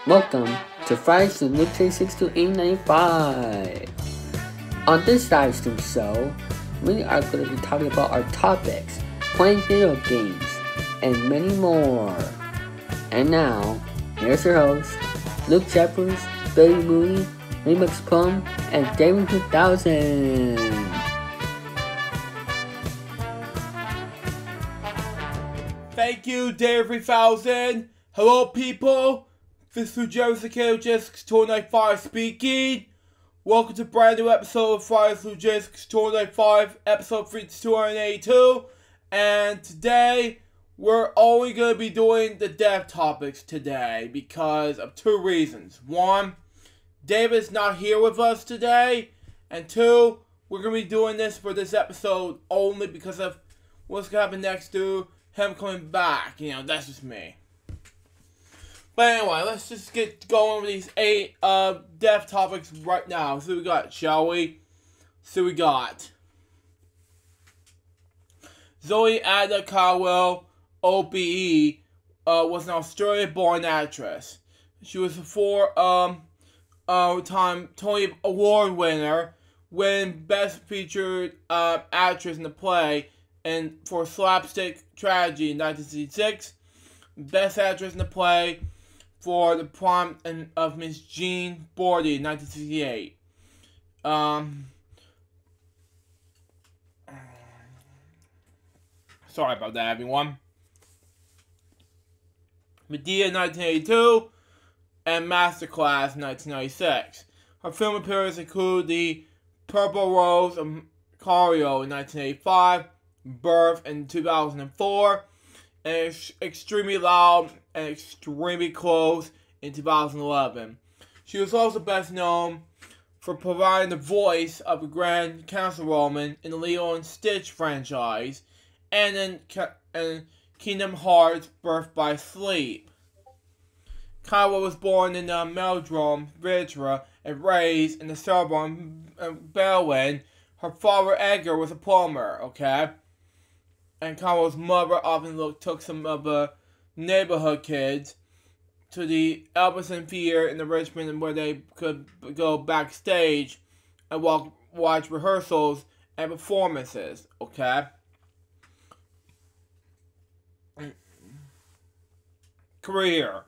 Welcome to Fridays with LukeJ62895. On this live stream show, we are going to be talking about our topics, playing video games, and many more. And now, here's your host, Luke Jeffers, Billy Mooney, Remix Plum, and Damon 2000. Thank you, Dave 3000. Hello, people. This is LukeJ62895 speaking. Welcome to a brand new episode of Fridays with LukeJ62895, episode 282. And today, we're only going to be doing the dev topics today because of two reasons. One, David's not here with us today. And two, we're going to be doing this for this episode only because of what's going to happen next to him coming back. You know, that's just me. But anyway, let's just get going with these 8 dev topics right now. So we got, shall we? So we got Zoe Ada Caldwell, OBE, was an Australian-born actress. She was a 4-time Tony Award winner, winning Best Featured Actress in a Play and for Slapstick Tragedy in 1966, Best Actress in a Play for The Prom of Miss Jean Bordy in 1968. Sorry about that, everyone. Medea 1982 and Masterclass 1996. Her film appearances include The Purple Rose of Cairo in 1985, Birth in 2004, and Extremely Loud and Extremely Close in 2011. She was also best known for providing the voice of the Grand Councilwoman in the Lilo and Stitch franchise, and in Kingdom Hearts: Birth by Sleep. Kyle was born in Meldrum, Vitra, and raised in the suburb of Berlin. Her father, Edgar, was a plumber, okay? And Kyle's mother often took some of the neighborhood kids to the Albertson Theater in the Richmond where they could go backstage and watch rehearsals and performances, okay? Career.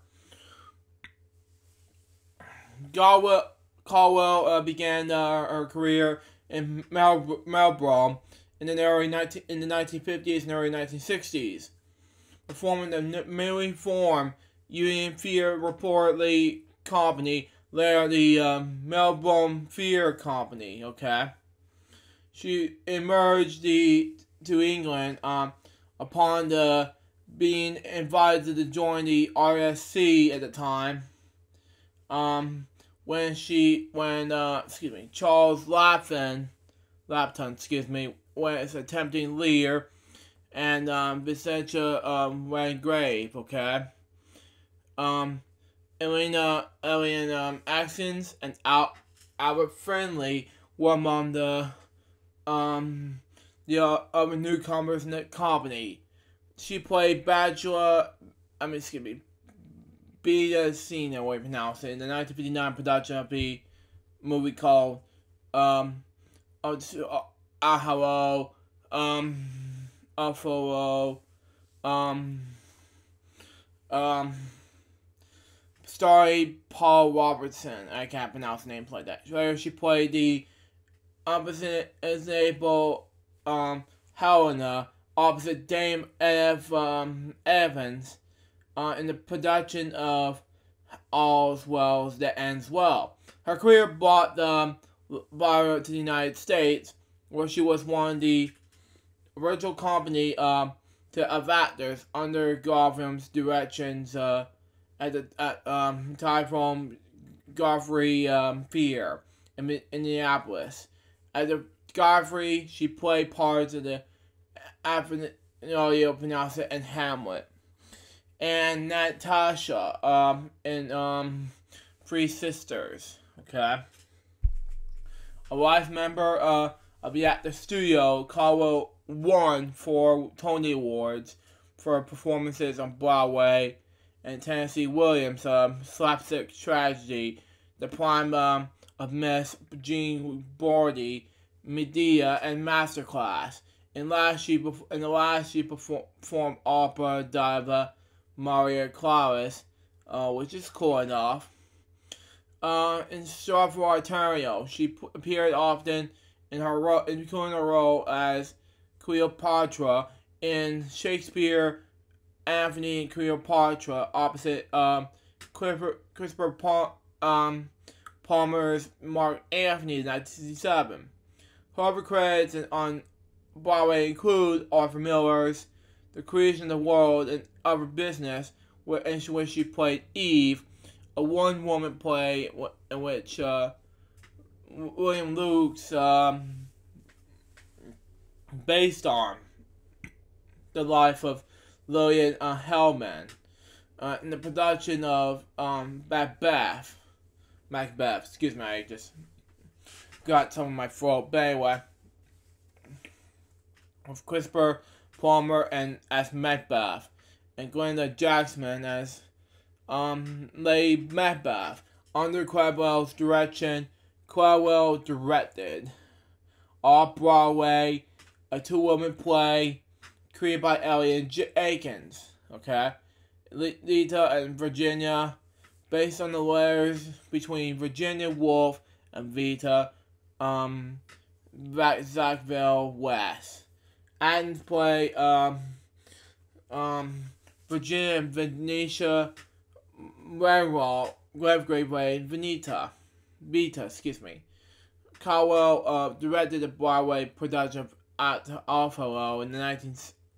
Caldwell began her career in Melbourne in the 1950s and early 1960s, performing the newly formed Union Theatre reportedly company, later the Melbourne Theatre Company. Okay, she emerged to England upon being invited to join the RSC at the time. When Charles Lapton, was attempting Lear, and Vicentia Rangrave, okay? Alien Atkins and Albert Friendly were among the other newcomers in the company. She played Beta Cena, way to pronounce it, in the 1959 production of the movie called Ahalo, Afolo, starring Paul Robertson. I can't pronounce the name like that. Later, she played the opposite disabled Helena opposite Dame Evans in the production of All's Well That Ends Well. Her career brought her to the United States, where she was one of the original company of actors under Garfield's directions at Tyrone Godfrey Theater in Minneapolis. At the Godfrey, she played parts of the and Hamlet, and Natasha in Three Sisters. Okay, a life member of the actor studio, Caldwell won 4 Tony Awards for performances on Broadway and Tennessee Williams, slapstick tragedy, the prime of Miss Jean Bordy, Medea, and Masterclass. In the last she performed opera diva Maria Claris, which is cool enough. In Strawberry Ontario, she appeared often including her role as Cleopatra in Shakespeare, Anthony and Cleopatra, opposite Christopher Palmer's Mark Antony in 1967. Her other credits on Broadway include Arthur Miller's The Creation of the World and Other Business, in which she played Eve, a one-woman play in which William Luke's based on the life of Lillian Hellman, in the production of Macbeth. Excuse me, I just got some in my throat. But anyway, with Christopher Palmer as Macbeth, and Glenda Jackson as Lady Macbeth. Under Caldwell's direction, Caldwell directed off-Broadway, a two-woman play created by Elliot Akins. Okay, Lita and Virginia, based on the letters between Virginia Woolf and Vita Sackville West. And play Virginia and Venetia Redgrave Vita, excuse me. Caldwell directed a Broadway production at Buffalo in the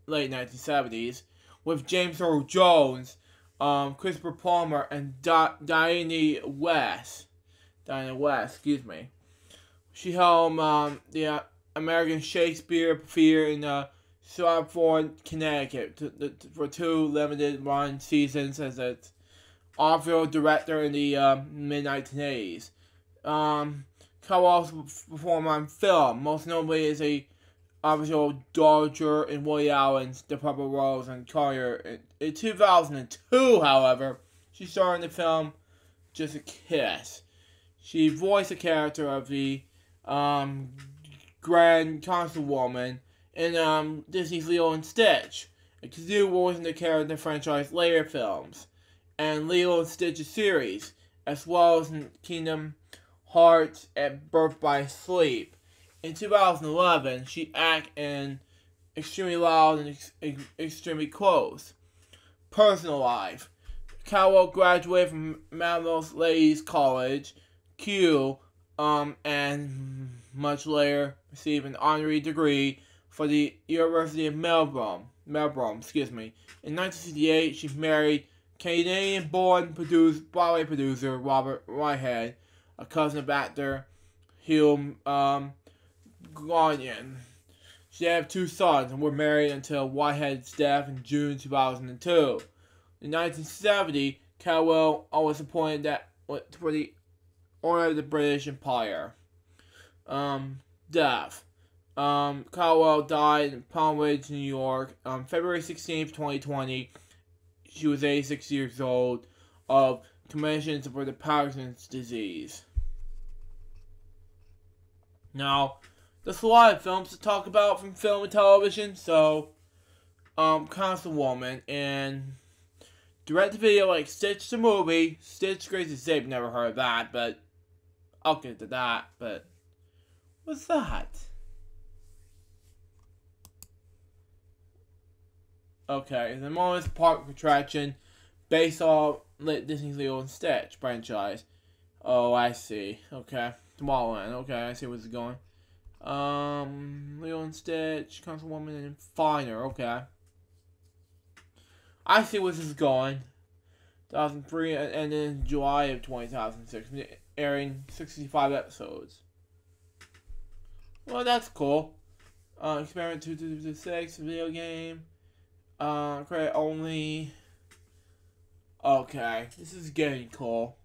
late 1970s with James Earl Jones, Christopher Palmer, and Diana West, excuse me. She held the American Shakespeare Theater in Stratford, Connecticut for 2 limited run seasons as its off-field director in the mid-1980s. Caldwell also performed on film, most notably as a official Dodger in Woody Allen's The Purple Rose and Collier. In 2002, however, she starred in the film Just a Kiss. She voiced the character of the Grand Constable in Disney's Lilo and Stitch, and continued voicing the character in the franchise later films and Lilo and Stitch's series, as well as in Kingdom Hearts and Birth by Sleep. In 2011, she acted in Extremely Loud and Extremely Close. Personal life. Caldwell graduated from Melrose Ladies College, Kew, and much later received an honorary degree for the University of Melbourne. In 1968, she married Canadian-born Broadway producer Robert Whitehead, a cousin of actor Hugh Gagnon. She had 2 sons and were married until Whitehead's death in June 2002. In 1970, Caldwell was appointed for the Order of the British Empire. Death. Caldwell died in Palm Ridge, New York, on February 16, 2020. She was 86 years old, of commissions for the Parkinson's disease. Now, there's a lot of films to talk about from film and television, so, Constable and direct-to-video like Stitch the Movie, Stitch Crazy Safe, never heard of that, but I'll get to that, but what's that? Okay, the Morris Park attraction based on Disney's Lilo and Stitch franchise. Oh, I see. Okay. Tomorrowland. Okay, I see where this is going. Lilo and Stitch, Councilwoman, and Finer. Okay. I see where this is going. 2003 and in July of 2006, airing 65 episodes. Well, that's cool. Experiment 226, video game. Credit only. Okay, this is getting cool.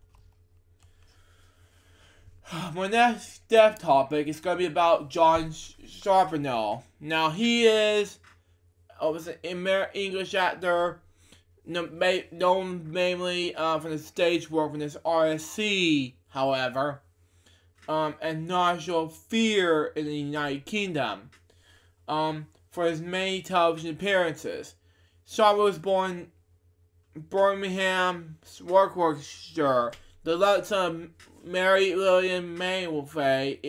My next death topic is going to be about John Charbonneau. Now, he was an English actor, known mainly from his stage work in his RSC, however, and National Fear in the United Kingdom, for his many television appearances. Sharp was born in Birmingham, Warwickshire, the last son of Mary Lillian Mayfield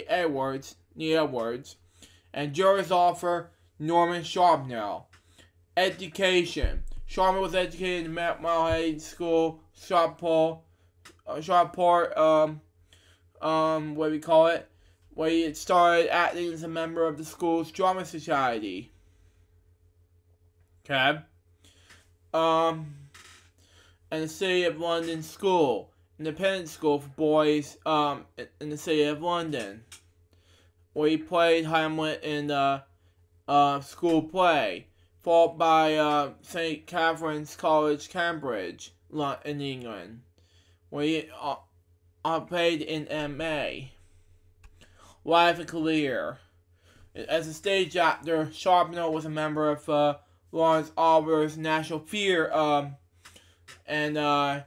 Edwards, and juris author Norman Sharpnell. Education. Sharma was educated in Malahide School, Sharport, where he had started acting as a member of the school's drama society. Okay. And the City of London School, independent school for boys, in the City of London, where he played Hamlet in the school play, followed by St. Catherine's College, Cambridge, in England, where he played in M.A. Life and career. As a stage actor, Sharpnell was a member of Lawrence Oliver's National Theatre and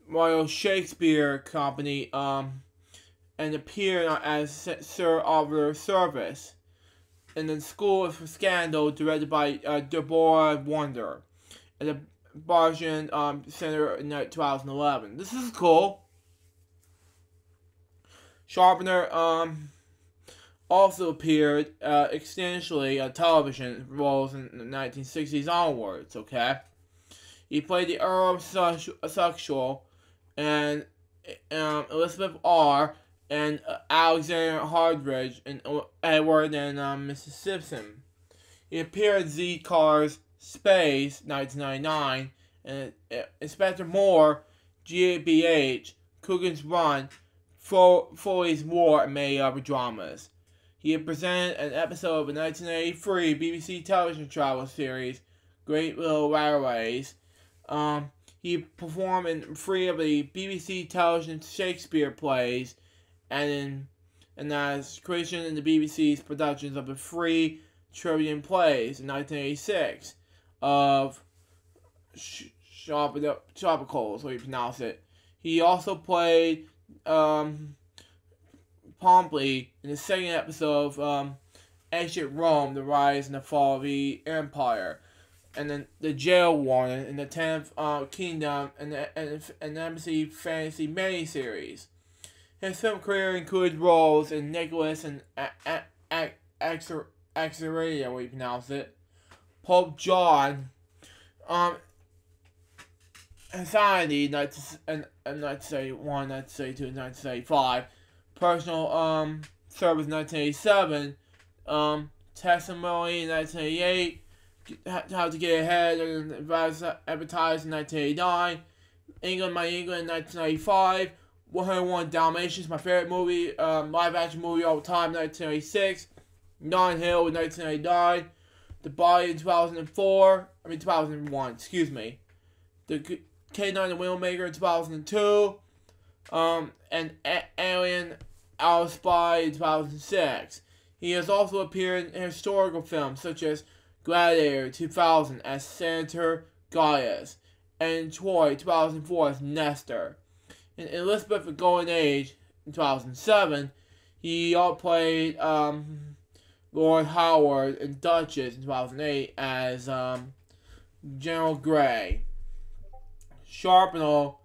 Royal Shakespeare Company, and appeared as Sir Oliver Service in the School for Scandal, directed by Deborah Wonder, at the Barjan Center in 2011. This is cool. Sharpner also appeared extensively on television roles in the 1960s onwards, okay? He played the Earl of Sexual and Elizabeth R. and Alexander Hardridge and Edward and Mrs. Simpson. He appeared in Z Cars Space 1999 and Inspector Moore, GABH, Coogan's Run, Foley's War, and many other dramas. He had presented an episode of the 1983 BBC television travel series, Great Little Railways. He performed in 3 of the BBC television Shakespeare plays, and as creation in the BBC's productions of the 3 Tribune plays in 1986 of Sharpicles, so you pronounce it. He also played Pompey in the 2nd episode of Ancient Rome, The Rise and the Fall of the Empire, and then the Jail Warden in the 10th Kingdom and Embassy Fantasy miniseries. His film career includes roles in Nicholas and Axeradia, what you pronounce it, Pope John, Anxiety, 1971, 1972, 1975, Personal Service, 1987, Testimony in 1988, How to Get Ahead and Advertise in 1989, England, My England in 1995, 101 Dalmatians, my favorite movie, live action movie all the time, 1986, Nine Hill in 1989, The Body in 2001, excuse me, The K9 The Wheelmaker in 2002, and Alien Our Spy in 2006. He has also appeared in historical films such as Gladiator 2000 as Senator Gaius, and Troy 2004 as Nestor. In Elizabeth the Golden Age in 2007, he played Lord Howard and Duchess in 2008 as General Grey. Sharpnell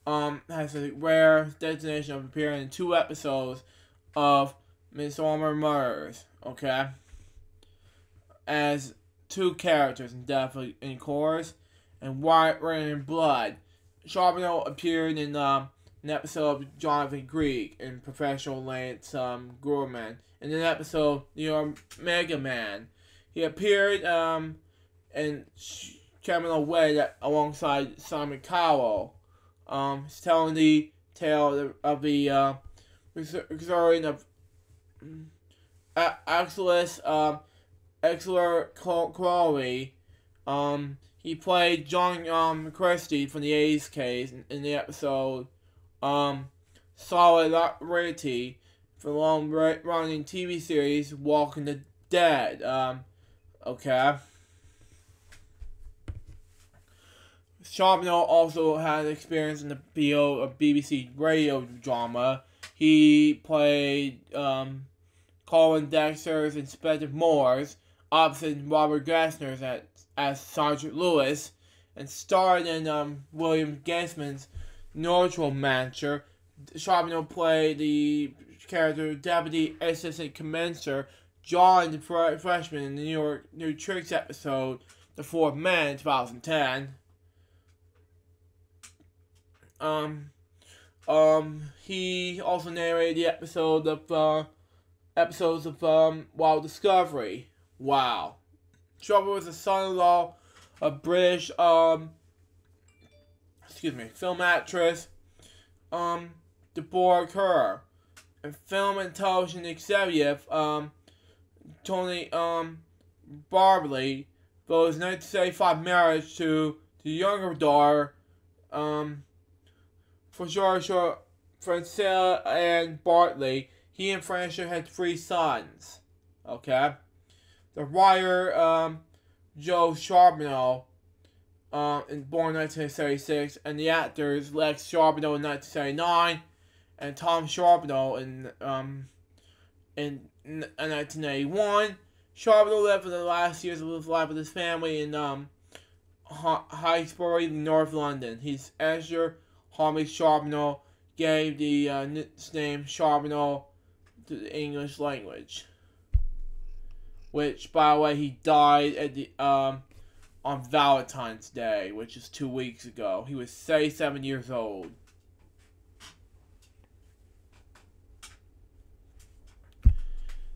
has a rare designation of appearing in 2 episodes of Midsomer Murders, okay? As 2 characters in Death in Chorus and White Rain and Blood. Sharpnell appeared in an episode of Jonathan Greek in Professional Lance Gorman. In an episode, The Mega Man. He appeared in Criminal Way alongside Simon Cowell. He's telling the tale of the resurging of Exeler Crowley. He played John Christie from the A's case in the episode Solidarity for the long-running TV series Walking the Dead. Okay. Charbonneau also had experience in the field of BBC radio drama. He played Colin Dexter's Inspector Morse opposite Robert Gessner's as Sergeant Lewis, and starred in William Gaisman's Neutral Mancher. Charbonneau played the character Deputy Assistant Commencer John, the freshman in the New Tricks episode The Fourth Man in 2010. He also narrated the episodes of Wild Discovery. Wow. Charbonneau was the son-in-law of British film actress Deborah Kerr, and film and television executive Tony Barbley, for his 1975 marriage to the younger daughter Francella Ann Bartley. He and Francia had 3 sons. Okay. The writer Joe Charbonneau, born in 1936, and the actors Lex Charbonneau in 1979 and Tom Charbonneau in 1981. Charbonneau lived for the last years of his life with his family in Highbury, North London. His Esther Harvey Charbonneau gave the name Charbonneau to the English language, which, by the way, he died at the on Valentine's Day, which is 2 weeks ago. He was 37 years old.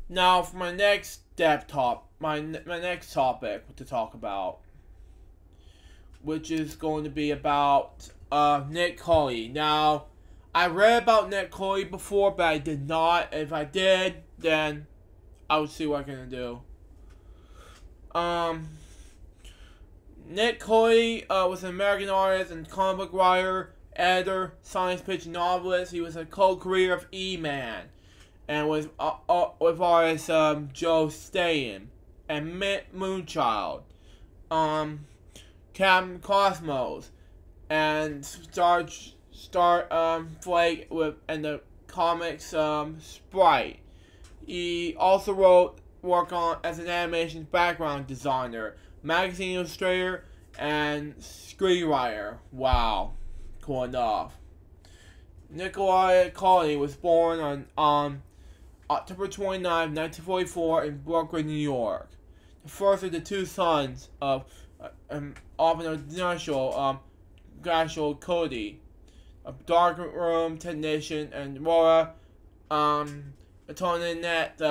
Now, for my next my next topic to talk about, which is going to be about Nick Colley. Now, I read about Nick Colley before, but I did not. If I did, then I would see what I can do. Nick Colley was an American artist and comic book writer, editor, science fiction novelist. He was a co-creator of E-Man, and was with artists Joe Staton and Mitt Moonchild, Captain Cosmos, and Star Flake and the comics Sprite. He also worked as an animation background designer, magazine illustrator, and screenwriter. Wow, cool enough. Nikolai Colley was born on October 29, 1944 in Brooklyn, New York. The first of the 2 sons of initial Gashel Cody, a darkroom technician, and Laura Antoinette,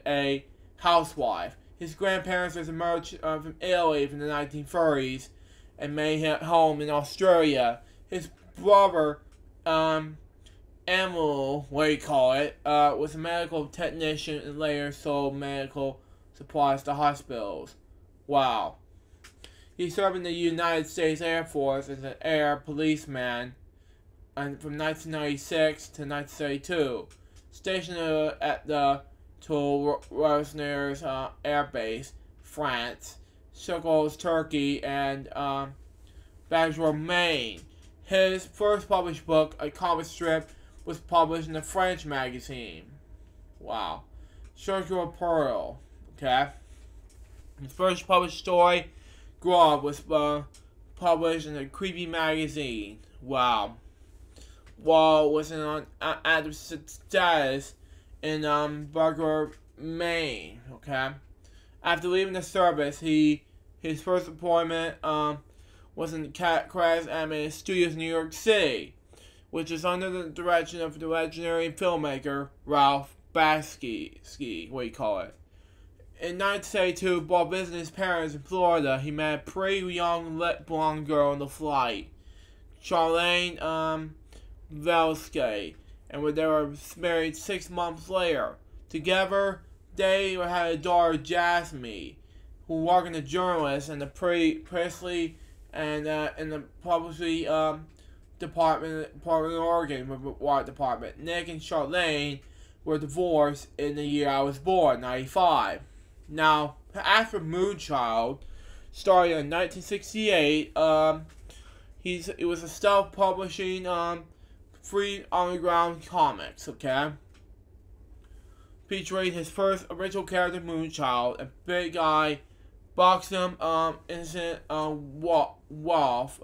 a housewife. His grandparents had emerged from Italy from the 1930s and made him home in Australia. His brother, Emil, was a medical technician and later sold medical supplies to hospitals. Wow. He served in the United States Air Force as an air policeman from 1996 to 1932. Stationed at the Toul-Rosner's Air Base, France, Circles, Turkey, and Bangor, Maine. His first published book, a comic strip, was published in a French magazine. Wow. Circular Pearl. Okay. His first published story, Grub, was published in a creepy magazine. Wow. Wall was on active status in Bangor, Maine. Okay. After leaving the service, his first employment was in Cat Crash Animated Studios in New York City, which is under the direction of the legendary filmmaker Ralph Bakshi. In 1972, while visiting his parents in Florida, he met a pretty young blonde girl on the flight, Charlene Velske, and they were married 6 months later. Together, they had a daughter, Jasmine, who worked in the journalist and the Presley and in the publicity department of Oregon, Water Department. Nick and Charlene were divorced in the year I was born, 1995. Now, after Moonchild, started in 1968. It was a self-publishing free underground comics, okay? Featuring his first original character, Moonchild, a big guy, buxom, innocent Wolf,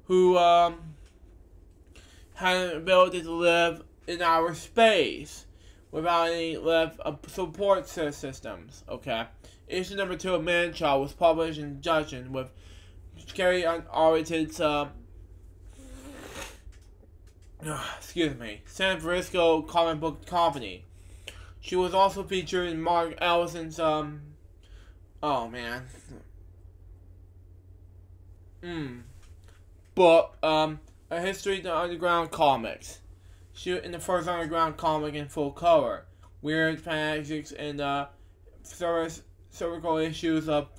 who had an ability to live in outer space without any support systems, okay? Issue number 2 of Man-Child was published in conjunction with Scary R-rated San Francisco comic book company. She was also featured in Mark Ellison's book, A History of the Underground Comics. She was in the first underground comic in full color. Weird Fanatics and circle issues of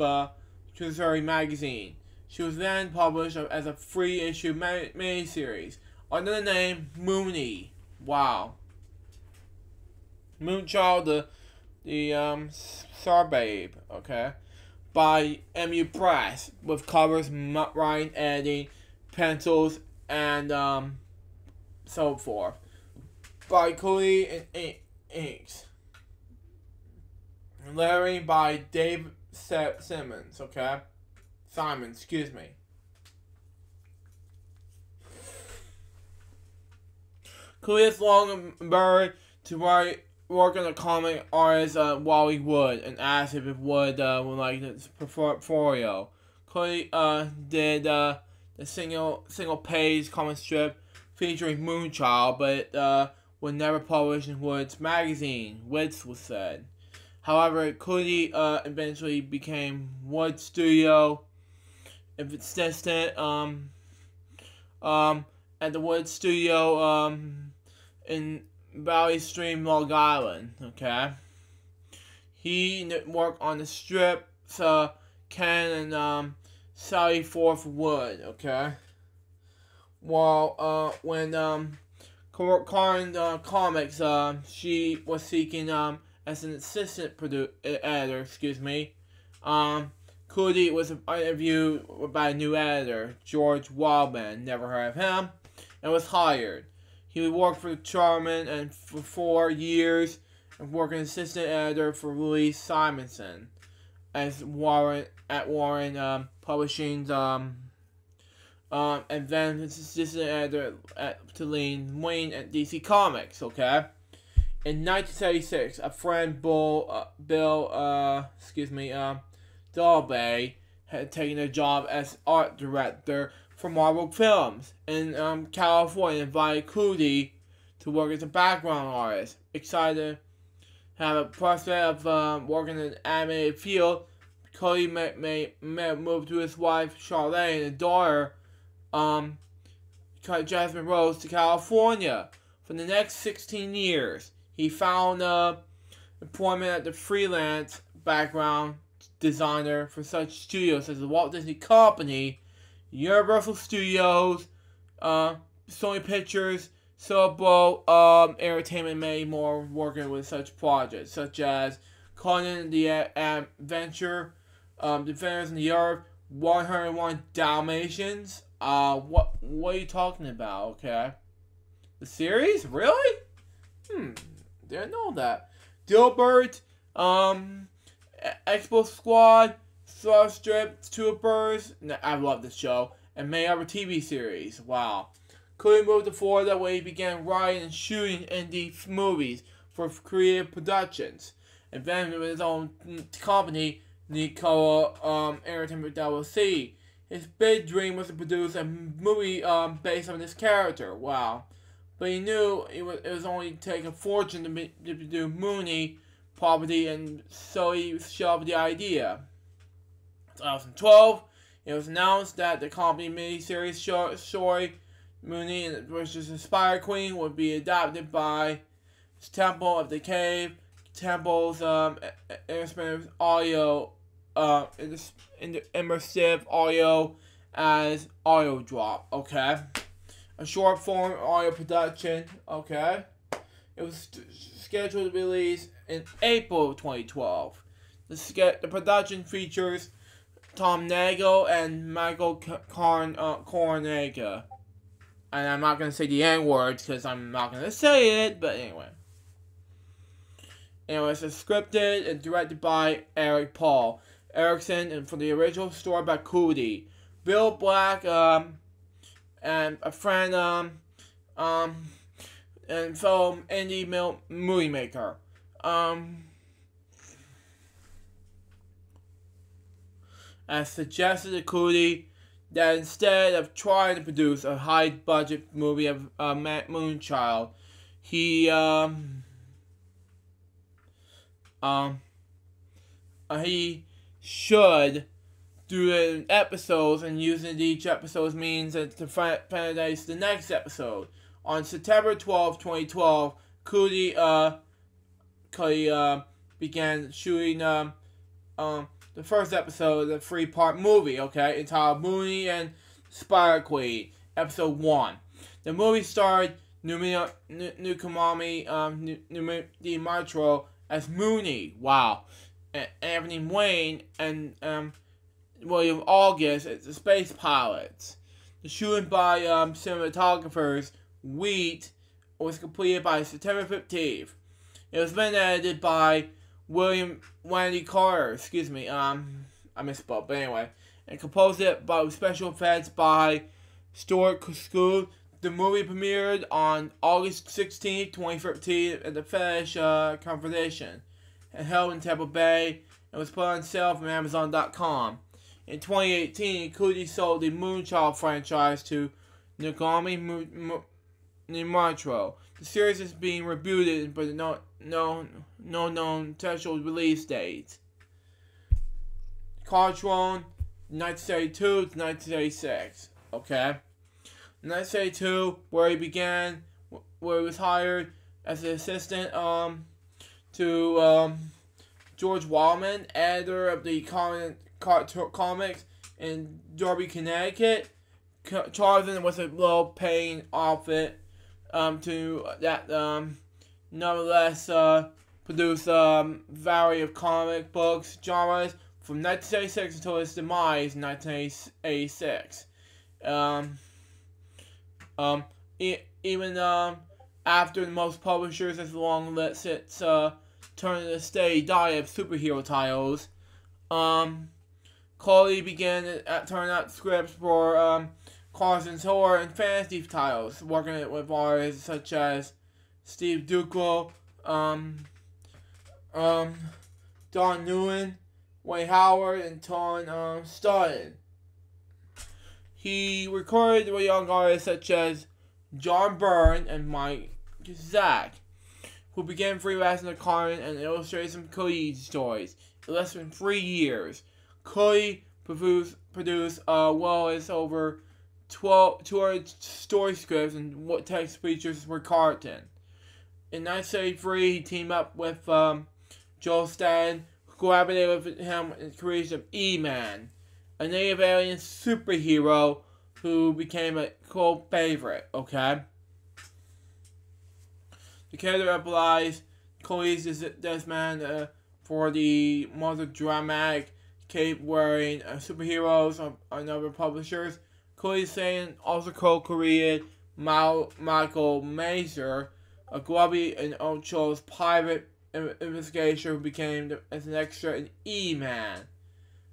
True magazine. She was then published as a free issue miniseries under the name Mooney. Wow. Moonchild, the Star Babe, okay, by MU Press, with covers, Ryan editing, pencils, and so forth. By Cooley and Inks. Lettering by Dave Simmons, okay? Simon, excuse me. Cooley is long buried to work on a comic artist while he would, and asked if it would like this portfolio. Cooley did the single page comic strip featuring Moonchild, but it was never published in Wood's magazine, Wits was said. However, Cooley eventually became Wood Studio assistant at the Wood Studio in Valley Stream, Long Island, okay? He worked on the strips, Ken and Sally Forth Wood, okay? While when Karen Comics, she was seeking as an assistant editor, Cooley was interviewed by a new editor, George Wildman, never heard of him, and was hired. He worked for Charman and for 4 years, and worked as assistant editor for Louis Simonson as Warren Publishing's and then his assistant editor to Lean Wayne at DC Comics, okay? In 1976, a friend, Bill Dalbay, had taken a job as art director for Marvel Films in California, and invited Cooley to work as a background artist. Excited to have a prospect of working in the animated field, Cooley moved to his wife Charlotte and daughter Jasmine Rose to California. For the next 16 years, he found employment at the freelance background designer for such studios as the Walt Disney Company, Universal Studios, Sony Pictures, Sobo Entertainment, and many more, working with such projects such as Conan the Adventure, Defenders in the Earth, 101 Dalmatians. What are you talking about? Okay, the series, really? Didn't know that. Dilbert, Expo Squad, Star Strip, Troopers. I love this show, and many other TV series. Wow. Cooley moved to Florida, where he began writing and shooting indie movies for creative productions, and then with his own company, Nicola Entertainment LLC. His big dream was to produce a movie based on this character. Wow. But he knew it was only taking a fortune to do Mooney property, and so he shelved the idea. In 2012, it was announced that the company miniseries story Mooney vs. the Spider Queen would be adapted by Temple of the Cave, Temple's immersive audio, immersive audio as audio drop, okay? A short form audio production, okay? It was scheduled to be released in April of 2012. The production features Tom Nagel and Michael Cornega. And I'm not going to say the N-words because I'm not going to say it, but anyway. It's scripted and directed by Eric Paul Erickson, and for the original story by Cody. Bill Black, and a friend, and fellow indie movie maker. As suggested to Cody that instead of trying to produce a high-budget movie of Moonchild, he should do it in episodes, and using each episode's means to finalize the next episode. On September 12, 2012, Cody began shooting the first episode of the three-part movie, entitled Mooney and Spider Queen, Episode 1. The movie starred Nukamami Dimitro as Mooney, wow, and Anthony Wayne and William August as the space pilots. The shooting by cinematographers Wheat was completed by September 15th. It was then edited by Wendy Carter, I misspoke, but anyway, and composed it by special effects by Stuart School. The movie premiered on August 16, 2013 at the Fetish Conversation and held in Tampa Bay and was put on sale from Amazon.com. In 2018, Cody sold the Moonchild franchise to Nagami Nimatro. The series is being rebooted, but no known potential release date. Cartron, 1972 to 1986. 1972, where he was hired as an assistant to George Wallman, editor of the comics in Derby, Connecticut. Charging with a low-paying outfit nonetheless produce variety of comic books genres from 1986 until its demise in 1986. Even after the most publishers has long let its turn to stay diet of superhero titles, Cody began turning out scripts for Carson's horror and fantasy titles, working with artists such as Steve Duclo, Don Nguyen, Wayne Howard, and Ton Stoughton. He recorded with young artists such as John Byrne and Mike Zack, who began freelancing the Carson and illustrated some Cody stories. In less than 3 years, Cody produced well as over 200 story scripts and what text features were Carton. In 1973, he teamed up with Joel Staton, who collaborated with him in the creation of E-Man, a native alien superhero who became a cult favorite, The character applies Cody's Desmond for the most dramatic cape-wearing superheroes of other publishers. Cody Satan also co-created Michael Mazer, a grubby and ultras private investigator who became as an extra in E-Man.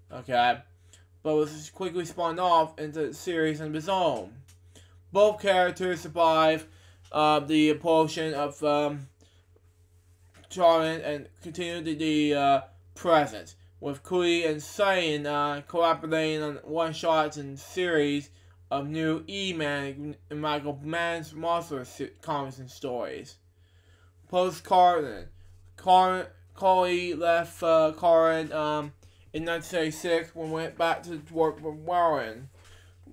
But was quickly spun off into the series on his own. Both characters survive the implosion of Charlton and continue to the present, with Cody and Satan collaborating on one-shots and series of new E-Man and Michael Mann's monster comics and stories. Post-Carton, Cody left Carton in 1986 when went back to work with Warren,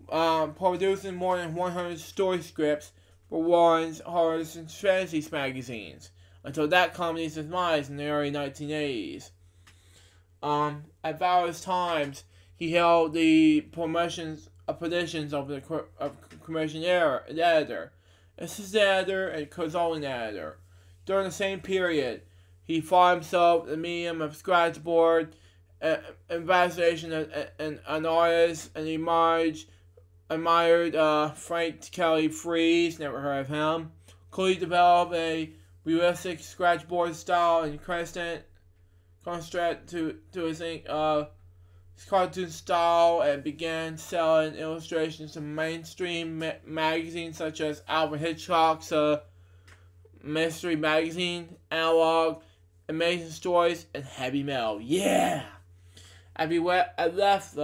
producing more than 100 story scripts for Warren's horror and fantasy magazines, until that company's demise in the early 1980s. At various times, he held the positions of the commission editor, assistant editor, and consulting editor. During the same period, He fought himself the medium of scratchboard, investigation, and an artist, and he admired Frank Kelly Freeze, never heard of him. Cooley developed a realistic scratchboard style and contrast to his cartoon style, and began selling illustrations to mainstream magazines such as Alfred Hitchcock's Mystery Magazine, Analog, Amazing Stories, and Heavy Metal. Yeah! As he left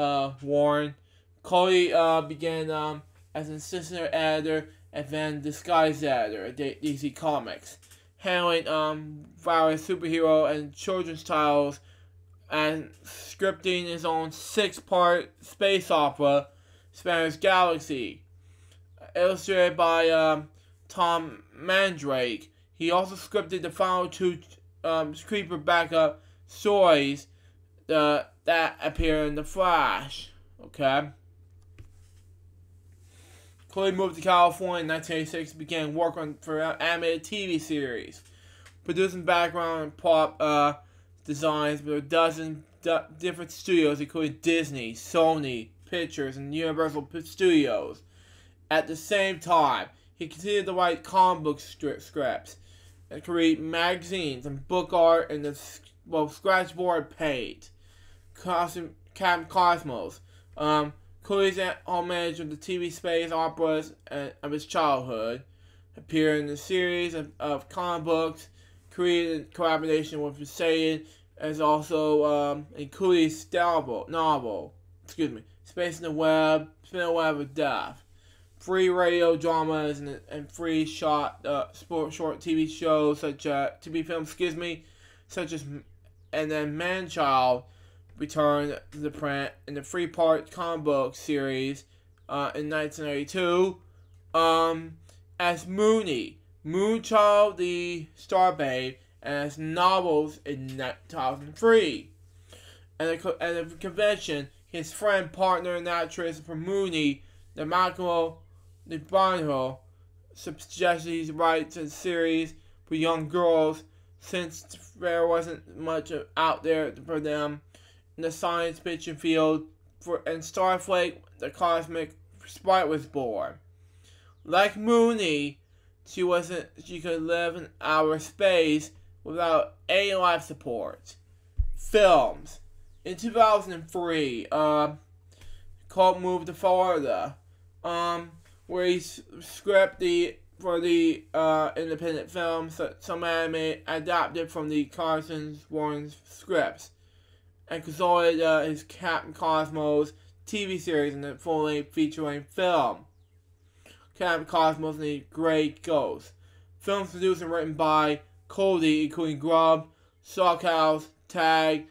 Warren, Cooley began as an assistant editor and then disguised editor at DC Comics, handling various superhero and children's titles and scripting his own 6-part space opera, Spanner's Galaxy, illustrated by Tom Mandrake. He also scripted the final 2 Creeper backup stories that appear in The Flash. Okay. Cooley moved to California in 1986 and began work for animated TV series, producing background and pop designs with a dozen different studios, including Disney, Sony Pictures, and Universal Studios. At the same time, he continued to write comic book scripts and create magazines and book art in the scratchboard paint. Captain Cosmos. Cooley's homage of the TV space operas of his childhood, appeared in the series of comic books created in collaboration with Poseidon, as also in Cooley's novel, Space in the Web, Spin a Web of Death. 3 radio dramas and 3 short TV shows TV films, such as, and then Man-Child returned to print in the 3-part comic book series in 1982 as Mooney, Moonchild the Star Babe, and as novels in 2003. At the convention, his friend, partner, and actress for Mooney, the Michael DeBarnhill, suggested he writes a series for young girls since there wasn't much out there for them in the science fiction field. And Starflake, the cosmic sprite, was born. Like Mooney, she could live in outer space without any life support. Films. In 2003, Colt moved to Florida, where he scripted for the independent films, some anime adapted from the Carson Warren scripts, and consolidated his Captain Cosmos TV series in a full-length feature-length film, Captain Cosmos and the Great Ghost. Films produced and written by Cody, including Grub, Sockhouse, Tag,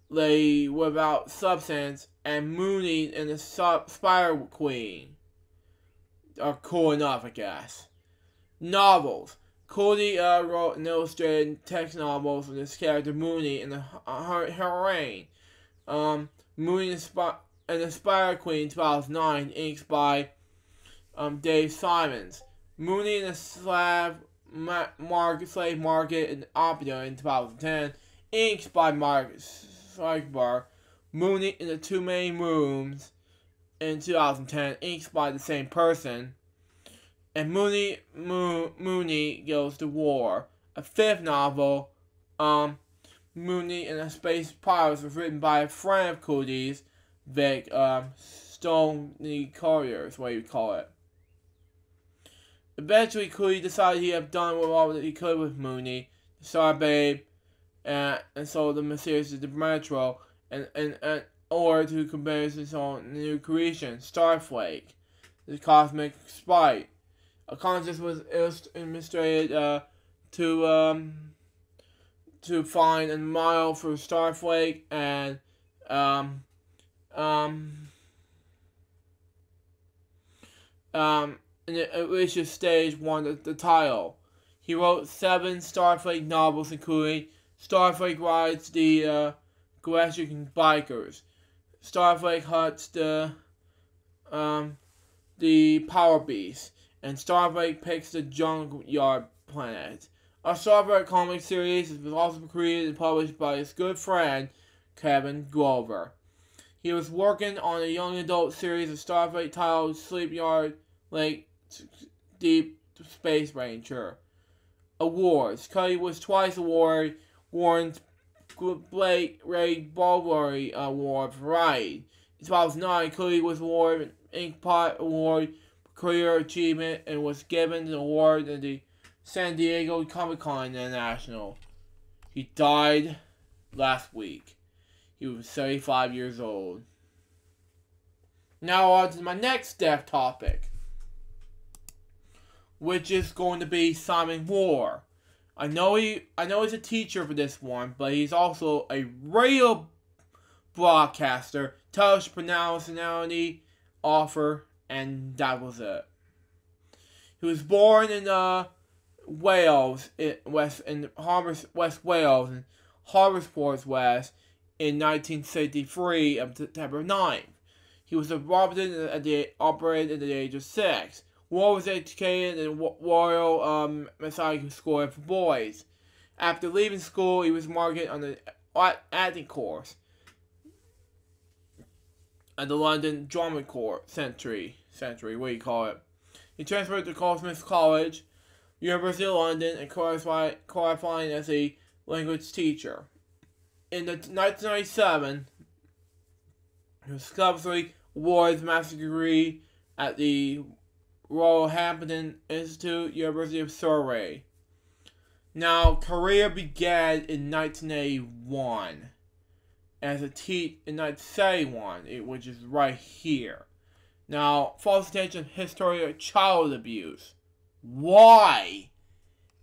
Lay Without Substance, and Mooney and the Spider Queen are cool enough, I guess. Novels. Cody wrote and illustrated text novels with his character Mooney and her reign. Mooney and the Spider Queen 2009, inks by Dave Simons. Mooney and the Slave Market and Opera in 2010, inks by Mark Seichbar. Mooney in the Two Main Rooms in 2010, inks by the same person. And Mooney Goes to War, a 5th novel. Mooney and the Space Pirates was written by a friend of Cody's, Vic Stoney Collier is what you call it. Eventually, Cody decided he had done all that he could with Mooney, the Star Babe, and sold the series to the Metro, and in order to compose his own new creation, Starflake, the Cosmic Sprite. A contest was illustrated to find a model for Starflake, and in the initial stage won the title. He wrote 7 Starflake novels, including Starflake Rides the Galactic Bikers, Starflake Hunts the Power Beast, and Starflake Picks the Junkyard Planet. A Starfleet comic series was also created and published by his good friend, Kevin Glover. He was working on a young adult series of Starfleet titled Sleepyard Lake Deep Space Ranger. Awards. Cuddy was twice awarded Warren's Blake Ray Baldwin Award for Variety. In 2009, Cuddy was awarded an Inkpot Award for Career Achievement and was given an award at the San Diego Comic-Con International. He died last week. He was 75 years old. Now on to my next death topic, which is going to be Simon Moore. I know he's a teacher for this one, but he's also a radio broadcaster, television personality, author, and that was it. He was born in Wales, in West Wales, in Harpersport, West, in 1963 of September 9th. He was operated at the age of 6. Moore was educated in Royal Messiah School for Boys. After leaving school, he was marketed on the acting course at the London Drama Century, what do you call it? He transferred to Goldsmiths College, University of London, and qualifying as a language teacher. In 1997, he was successfully awarded his master's degree at the Royal Hampton Institute, University of Surrey. Now, career began in 1981 as a teacher in 1971, which is right here. Now, false attention, history of child abuse. Why?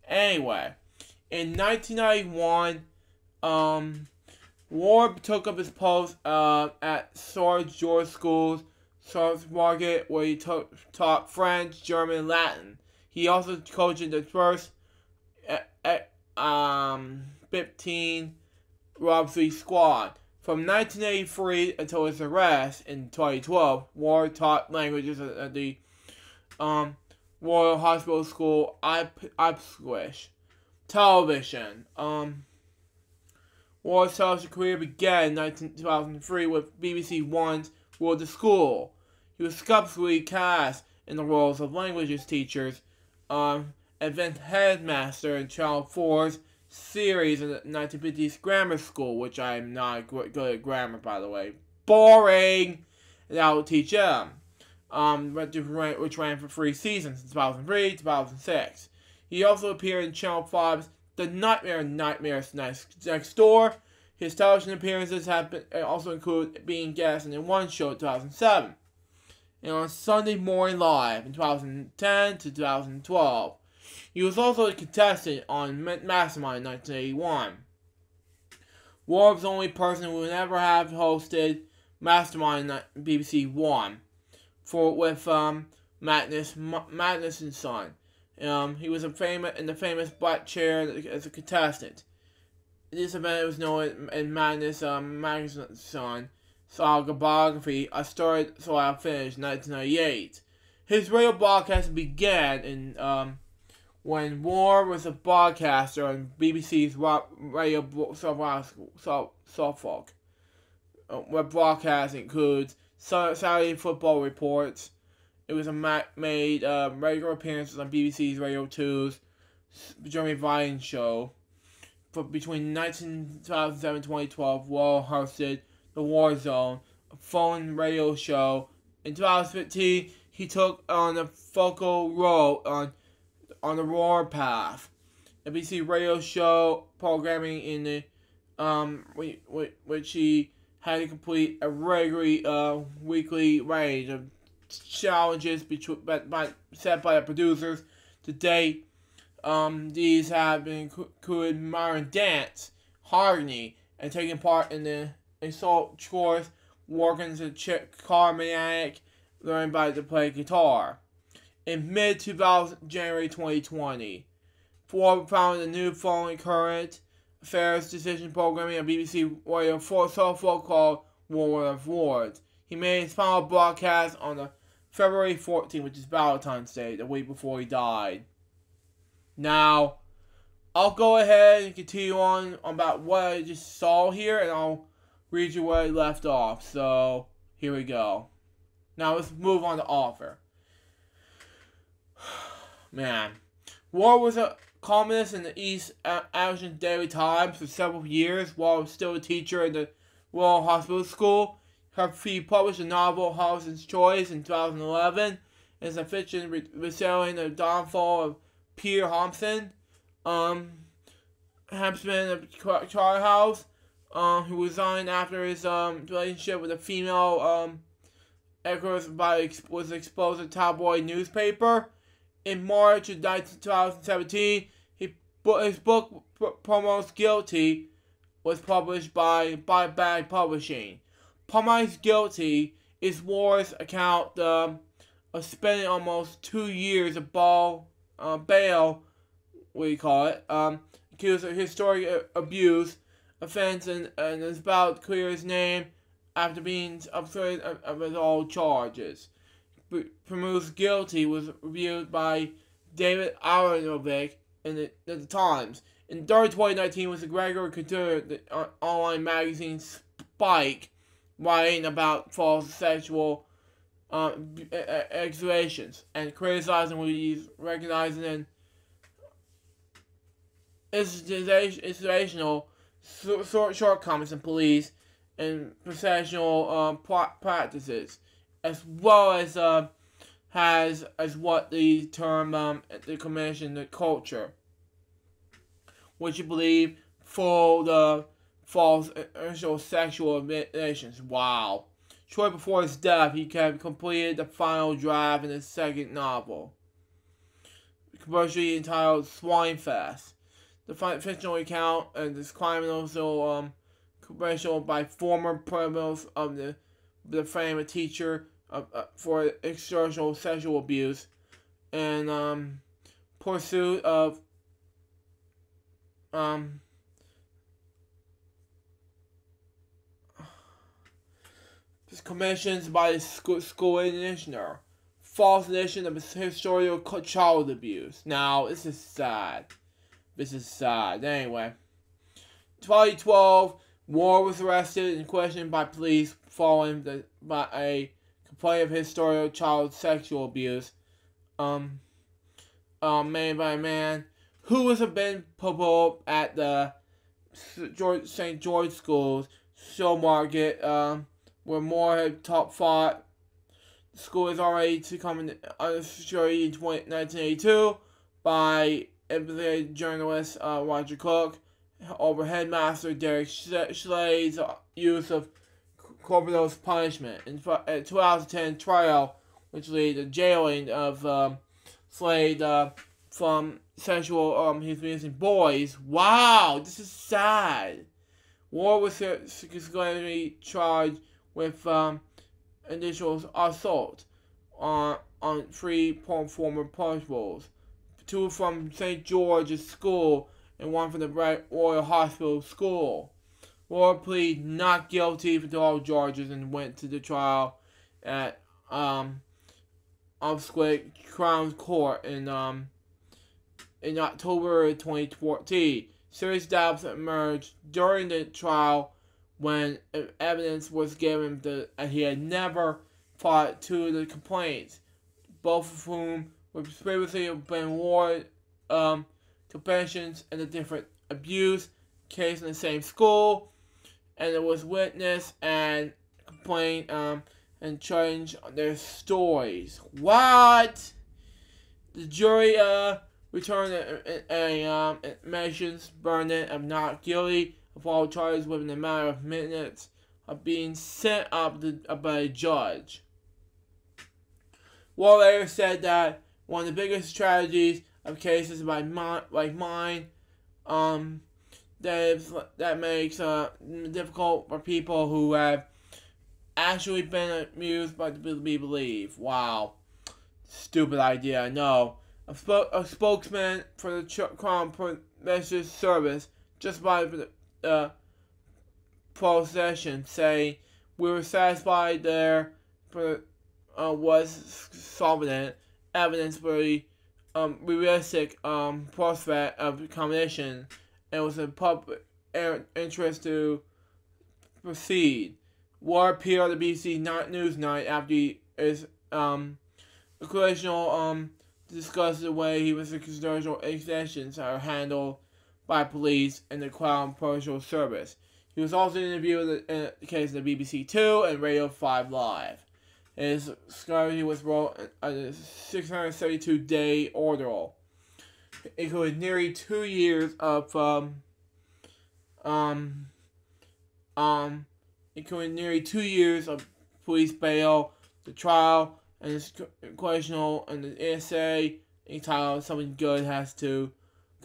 Anyway, in 1991, Ward took up his post at Sir George School's South Market, where he taught French, German, and Latin. He also coached the first 15 Robbery squad. From 1983 until his arrest in 2012, Ward taught languages at the Royal Hospital School, Ipswich. Television. Ward's television career began in 2003 with BBC One's World of School. He was subsequently cast in the roles of languages teachers, event headmaster in Channel 4's series in the 1950s Grammar School, which I'm not good at grammar, by the way. Boring! And I will teach them. Which ran for 3 seasons, 2003 2006. He also appeared in Channel 5's The Nightmares Next Door. His television appearances have also include being guest in one show in 2007. And on Sunday Morning Live in 2010 to 2012. He was also a contestant on Mastermind in 1981. Ward was the only person who would ever have hosted Mastermind on BBC One with Madness and Son. He was in the famous Black Chair as a contestant. This event was known as Madness and Son saga biography. I started so I finished in 1998. His radio broadcast began in when Ward was a broadcaster on BBC's radio Suffolk. Where broadcast includes Saturday football reports. It was made regular appearances on BBC's Radio 2's Jeremy Vine show. Between 2007 and 2012, Wall hosted The War Zone, a phone radio show. In 2015, he took on a focal role on the Roar Path, a BBC radio show programming in the which he had to complete a regular weekly range of challenges set by the producers. To date, these have been included modern dance, harmony, and taking part in the assault course, working as a car mechanic, learning to play guitar. In January 2020, Ford founded a new following current affairs decision programming on BBC Radio 4 Suffolk called War of Words. He made his final broadcast on February 14th, which is Valentine's Day, the week before he died. Now, I'll go ahead and continue on about what I just saw here, and I'll read you where I left off. So, here we go. Now, let's move on to author. Man. Ward was a columnist in the East African Daily Times for several years while still a teacher in the Royal Hospital School. He published a novel, Hobson's Choice, in 2011. It's a fiction retelling the downfall of Peter Hobson, henchman of Charterhouse, who resigned after his relationship with a female was exposed to a tabloid newspaper. In March of 2017, his book Pomeroy's Guilty was published by Bag Publishing. Pomeroy's Guilty is Ward's account of spending almost 2 years of bail, accused of historic abuse offense, and is about to clear his name after being acquitted of his old charges. Pomeroy's Guilty was reviewed by David Aronovic in the Times. In 2019, was a Gregor considered the online magazine Spike, writing about false sexual accusations and criticizing what he's recognizing and institutional shortcomings in police and professional practices, as well as what the term the commission the culture, which you believe for the false sexual relations. Wow. Shortly before his death, he completed the final draft in his second novel, commercially entitled Swinefest. The fictional account and this criminal commercial by former criminals of the famous teacher for extortional sexual abuse and pursuit of commissions by the school administrator. False edition of historical child abuse. Now, this is sad. Anyway, 2012, Ward was arrested and questioned by police following by a complaint of historical child sexual abuse made by a man who was a principal at the St. George School's show market, where Moore had fought. The school is already succumbed under security in 1982 by journalist Roger Cook over headmaster Derek Schlade's use of corporal punishment. In a 2010 trial, which led to jailing of Slade from sexual abusing boys. Wow, this is sad. Ward was successfully charged with initial assault on 3 former principals, 2 from St. George's School and 1 from the Royal Hospital School. Ward pleaded not guilty to all charges and went to the trial at Upswick Crown Court in October 2014. Serious doubts emerged during the trial when evidence was given that he had never fought 2 of the complaints, both of whom were previously been Ward confessions in a different abuse case in the same school, and it was witness and complaint and change their stories. What? The jury returned a admissions verdict of not guilty of all charges within a matter of minutes of being sent up by a judge. Ward later said that one of the biggest tragedies of cases like mine that makes difficult for people who have actually been abused by to be believed. Wow. Stupid idea, I know. A spokesman for the Crown Prevention Service just by the procession saying we were satisfied there was solvent evidence for the realistic prospect of combination, and was a public interest to proceed. Ward appeared on the BBC Newsnight after his occasional discussed the way he was constitutional extensions are handled by police and the Crown Postal Service. He was also interviewed in the case of the BBC 2 and Radio 5 Live. His scholarship was wrote a 672-day ordeal, including nearly 2 years of police bail, the trial, and his questionable and the essay entitled "Something Good Has to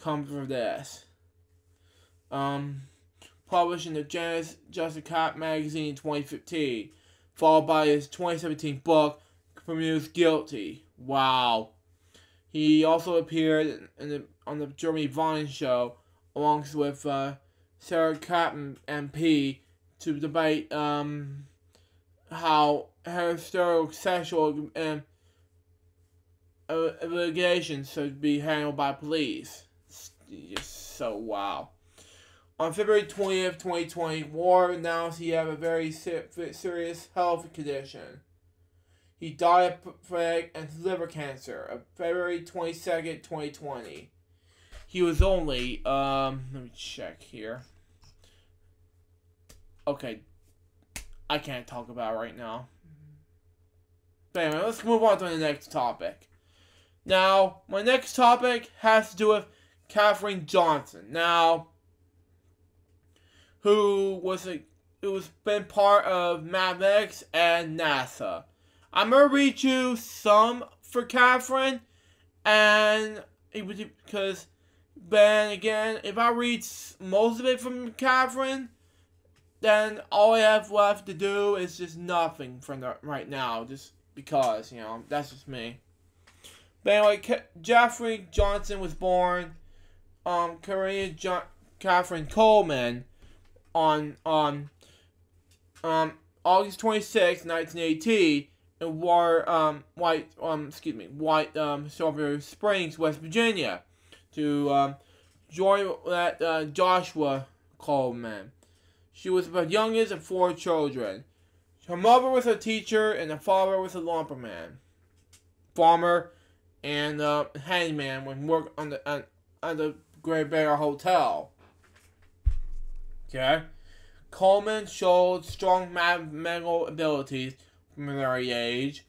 Come from This." Published in the Justice magazine in 2015, followed by his 2017 book, Pronounced Guilty. Wow. He also appeared on the Jeremy Vine show, along with Sarah Captain MP, to debate how heterosexual allegations should be handled by police. It's just so wow. On February 20th, 2020, Ward announced he had a very serious health condition. He died of plague and liver cancer on February 22nd, 2020. He was only, let me check here. Okay, I can't talk about it right now. But anyway, let's move on to the next topic. Now, my next topic has to do with Katherine Johnson. Now, who was been part of Mad Max and NASA. I'm gonna read you some for Katherine, and because then again, if I read most of it from Katherine, then all I have left to do is just nothing from right now, just because, you know, that's just me. But anyway, Jeffrey Johnson was born, Korean Katherine Coleman, on August 26, 1918, in White Silver Springs, West Virginia, to join that Joshua Coleman. She was the youngest of 4 children. Her mother was a teacher, and her father was a lumberman, farmer, and handyman when worked on the Great Bear Hotel. Okay, Coleman showed strong mathematical abilities from an early age,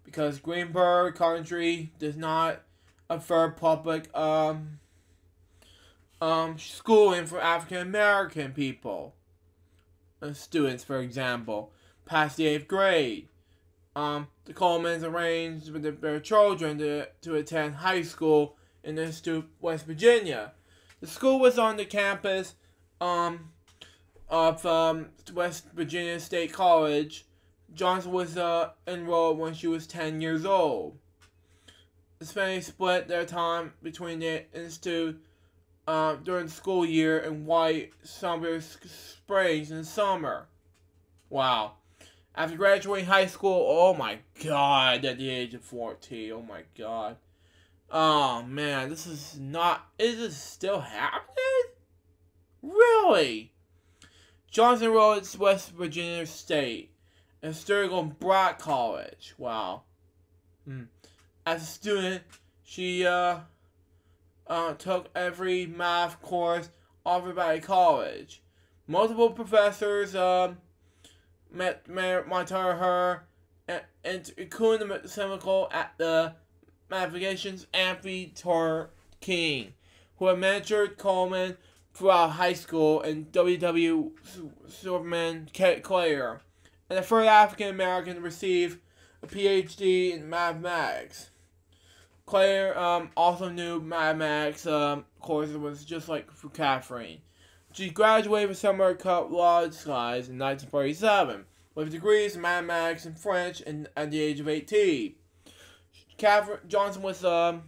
because Greenberg Country does not offer public schooling for African American people. Students, for example, past the 8th grade. The Colemans arranged with their children to attend high school in West Virginia. The school was on the campus of West Virginia State College. Johnson was enrolled when she was 10 years old. The family split their time between the institute during the school year and White Silver Springs in the summer. Wow. After graduating high school, oh my god, at the age of 14, oh my god. Oh man, is this still happening? Really? Johnson enrolled at West Virginia State and studied on Brock College. Wow. As a student, she took every math course offered by the college. Multiple professors mentored her, including the chemical at the Mathematicians Anthony King, who had mentored Coleman throughout high school, and W. Silverman Clare, and the first African American to receive a PhD in mathematics. Claire also knew mathematics courses was just like for Katherine. She graduated with summer college class in 1947 with degrees in mathematics and French at the age of 18. Katherine Johnson was a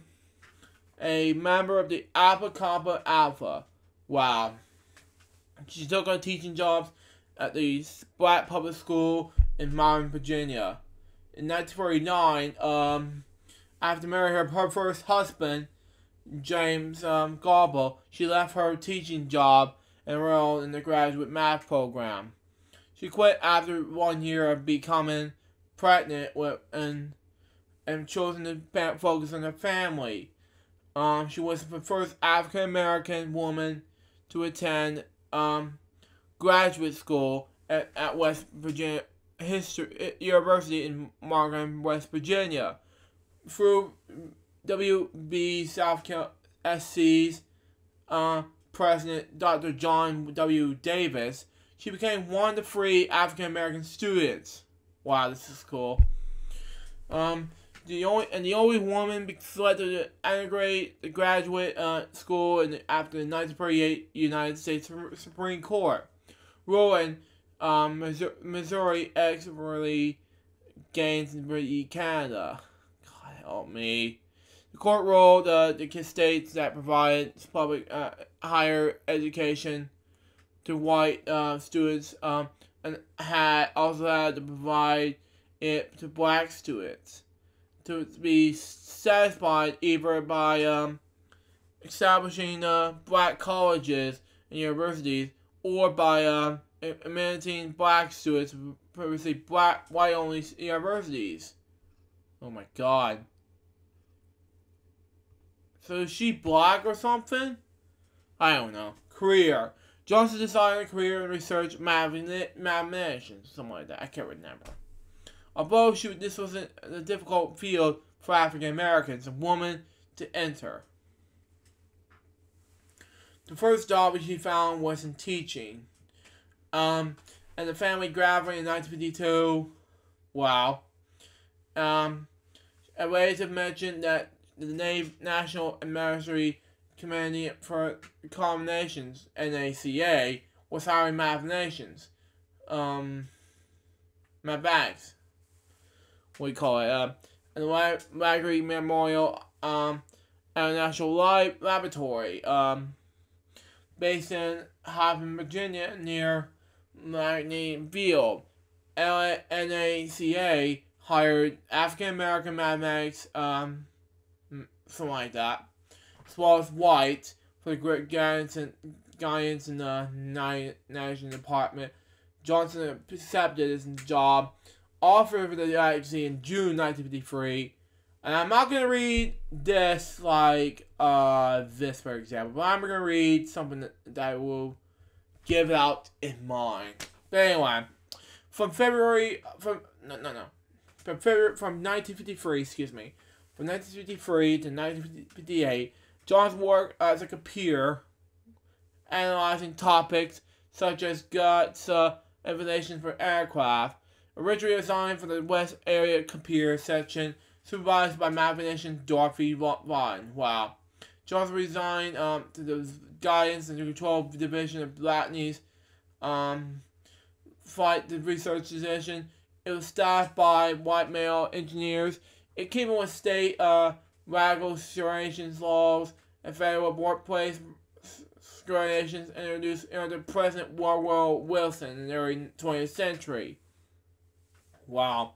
member of the Alpha Kappa Alpha. Wow. She took on teaching jobs at the Black Public School in Maryland, Virginia. In 1949, After marrying her first husband, James Garble, she left her teaching job and enrolled in the graduate math program. She quit after 1 year of becoming pregnant and chosen to focus on her family. She was the first African American woman to attend graduate school at West Virginia University in Markham, West Virginia. Through WB South SC's president, Dr. John W. Davis, she became one of the 3 African American students. Wow, this is cool. The only woman selected to integrate the graduate school after the 1938 United States Supreme Court ruling Missouri ex-early gains in Canada. God help me. The court ruled the states that provided public higher education to white students and also had to provide it to black students to be satisfied either by establishing black colleges and universities or by managing black students previously white only universities. Oh my god. So is she black or something? I don't know. Career. Johnson decided a career in research mathematician, something like that. I can't remember. Although this was a difficult field for African Americans, a woman to enter. The first job she found was in teaching. And the family gathering in 1952. Wow. A relative mentioned that the National Administrative Committee for Examinations, NACA, was hiring mathematicians. Mathematics. What do you call it? And the Wagner Memorial National Laboratory, based in Haven, Virginia, near Magnetville. NACA hired African American mathematics, something like that, as well as white for the great guidance in the National Department. Johnson accepted his job offered for the agency in June 1953. And I'm not going to read this like this, for example, but I'm going to read something that will give out in mind. But anyway, from 1953, from 1953 to 1958, Johnson worked as a computer, analyzing topics such as guts, information for aircraft. Originally assigned for the West Area Computer Section, supervised by mathematician Dorothy Vaughan. Wow. Johnson resigned to the Guidance and Control Division of Blatney's Flight Research Division. It was staffed by white male engineers. It keeping with state regulation laws and federal workplace regulations introduced under President Woodrow Wilson in the early 20th century. Wow.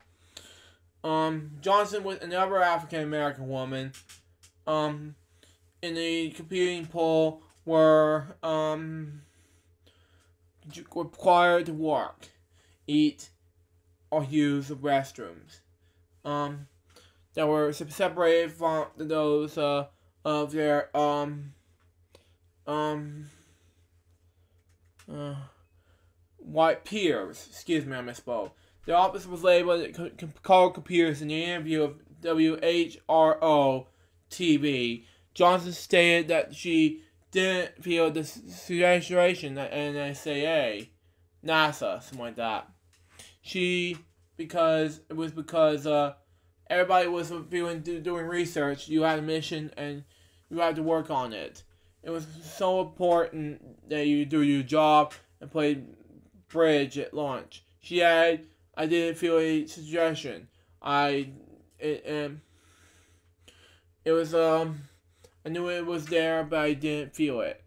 Johnson was another African American woman in the competing pool were required to work, eat, or use the restrooms that were separated from those of their white peers. Excuse me, I misspoke. The office was labeled called computers in the interview of WHRO TV. Johnson stated that she didn't feel the situation at NASA, something like that. Because everybody was doing research. You had a mission and you had to work on it. It was so important that you do your job and play bridge at lunch. She had, I didn't feel a suggestion. I knew it was there, but I didn't feel it.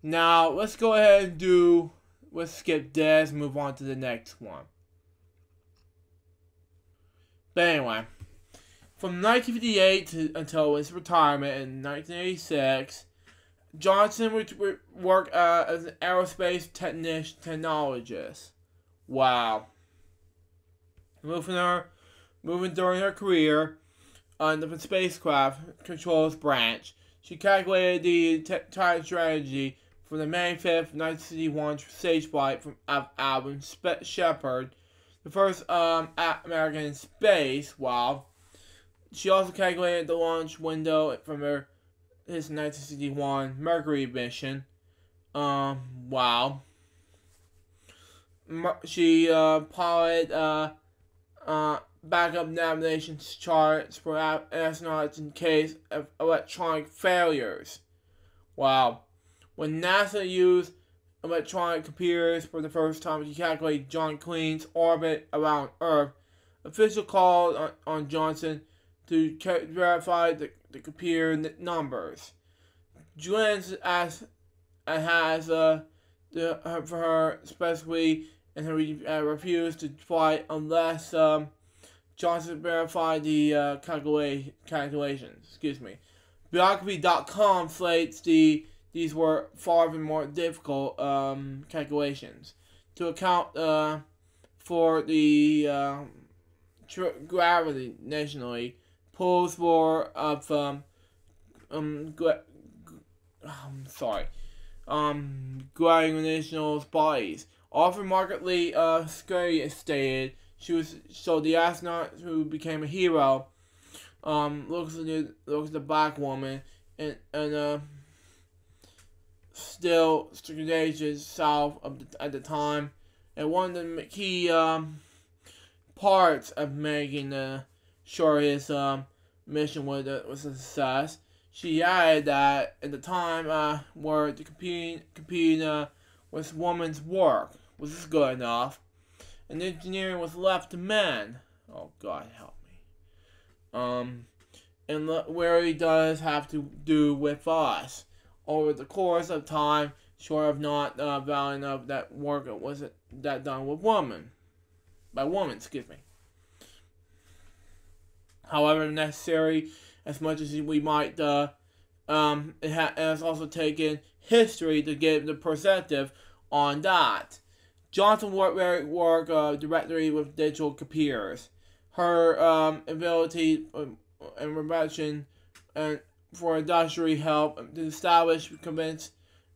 Now, let's go ahead and let's skip this and move on to the next one. But anyway, From 1958 until his retirement in 1986, Johnson would work as an aerospace technologist. Wow. Moving during her career on the spacecraft controls branch, she calculated the entire strategy for the May 5th, 1961 stage flight from album Shepard, the first American in space. Wow. She also calculated the launch window from his 1961 Mercury mission. Wow. She piloted backup navigation charts for astronauts in case of electronic failures. Wow. When NASA used electronic computers for the first time to calculate John Glen's orbit around Earth, officials called on Johnson to verify the computer numbers. Glenn has for her specifically, and refused to fly unless Johnson verified the calculations. Excuse me. Biography.com states these were far from more difficult calculations to account for the gravity nationally pulls for of gravitational bodies. Often markedly scary stated. The astronaut who became a hero looks at the black woman and still stages south at the time, and one of the key parts of making sure his mission was a success. She added that at the time where the competing with women's work was this good enough, and engineering was left to men. Oh God help me. And where he does have to do with us over the course of time, short of not valuing of that work wasn't that done with by women, excuse me. However necessary, as much as we might, it has also taken history to give the perspective on that. Johnson worked directly with digital computers. Her ability and invention and for industry help to establish convince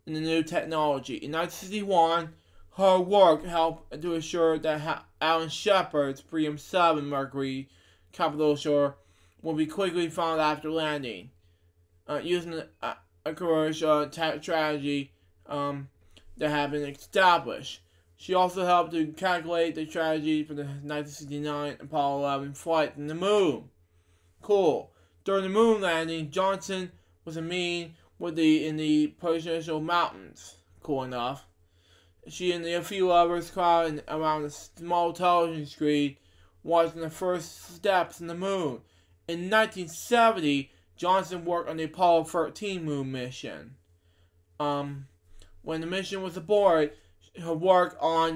in the new technology. In 1961, her work helped to ensure that Alan Shepard's Freedom 7 Mercury capital shore will be quickly found after landing, using a commercial strategy that had been established. She also helped to calculate the strategy for the 1969 Apollo 11 flight in the moon. Cool. During the moon landing, Johnson was in the presidential mountains. Cool enough. She and a few others crowded around a small television screen watching the first steps in the moon. In 1970, Johnson worked on the Apollo 13 moon mission. When the mission was aborted, her work on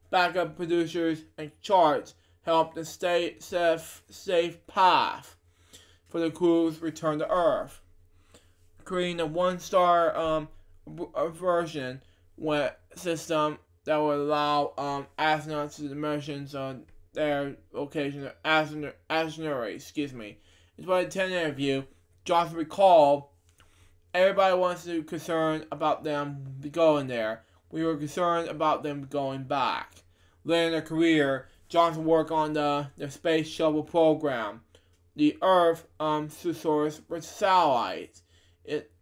backup producers and charts helped to stay safe path for the crew's return to Earth, creating a one-star version system that would allow astronauts to the missions on their location of astronomy. It's by the 10th interview, Johnson recalled, everybody wants to be concerned about them going there. We were concerned about them going back. Later in their career, Johnson worked on the space shuttle program, the Earth source for satellites,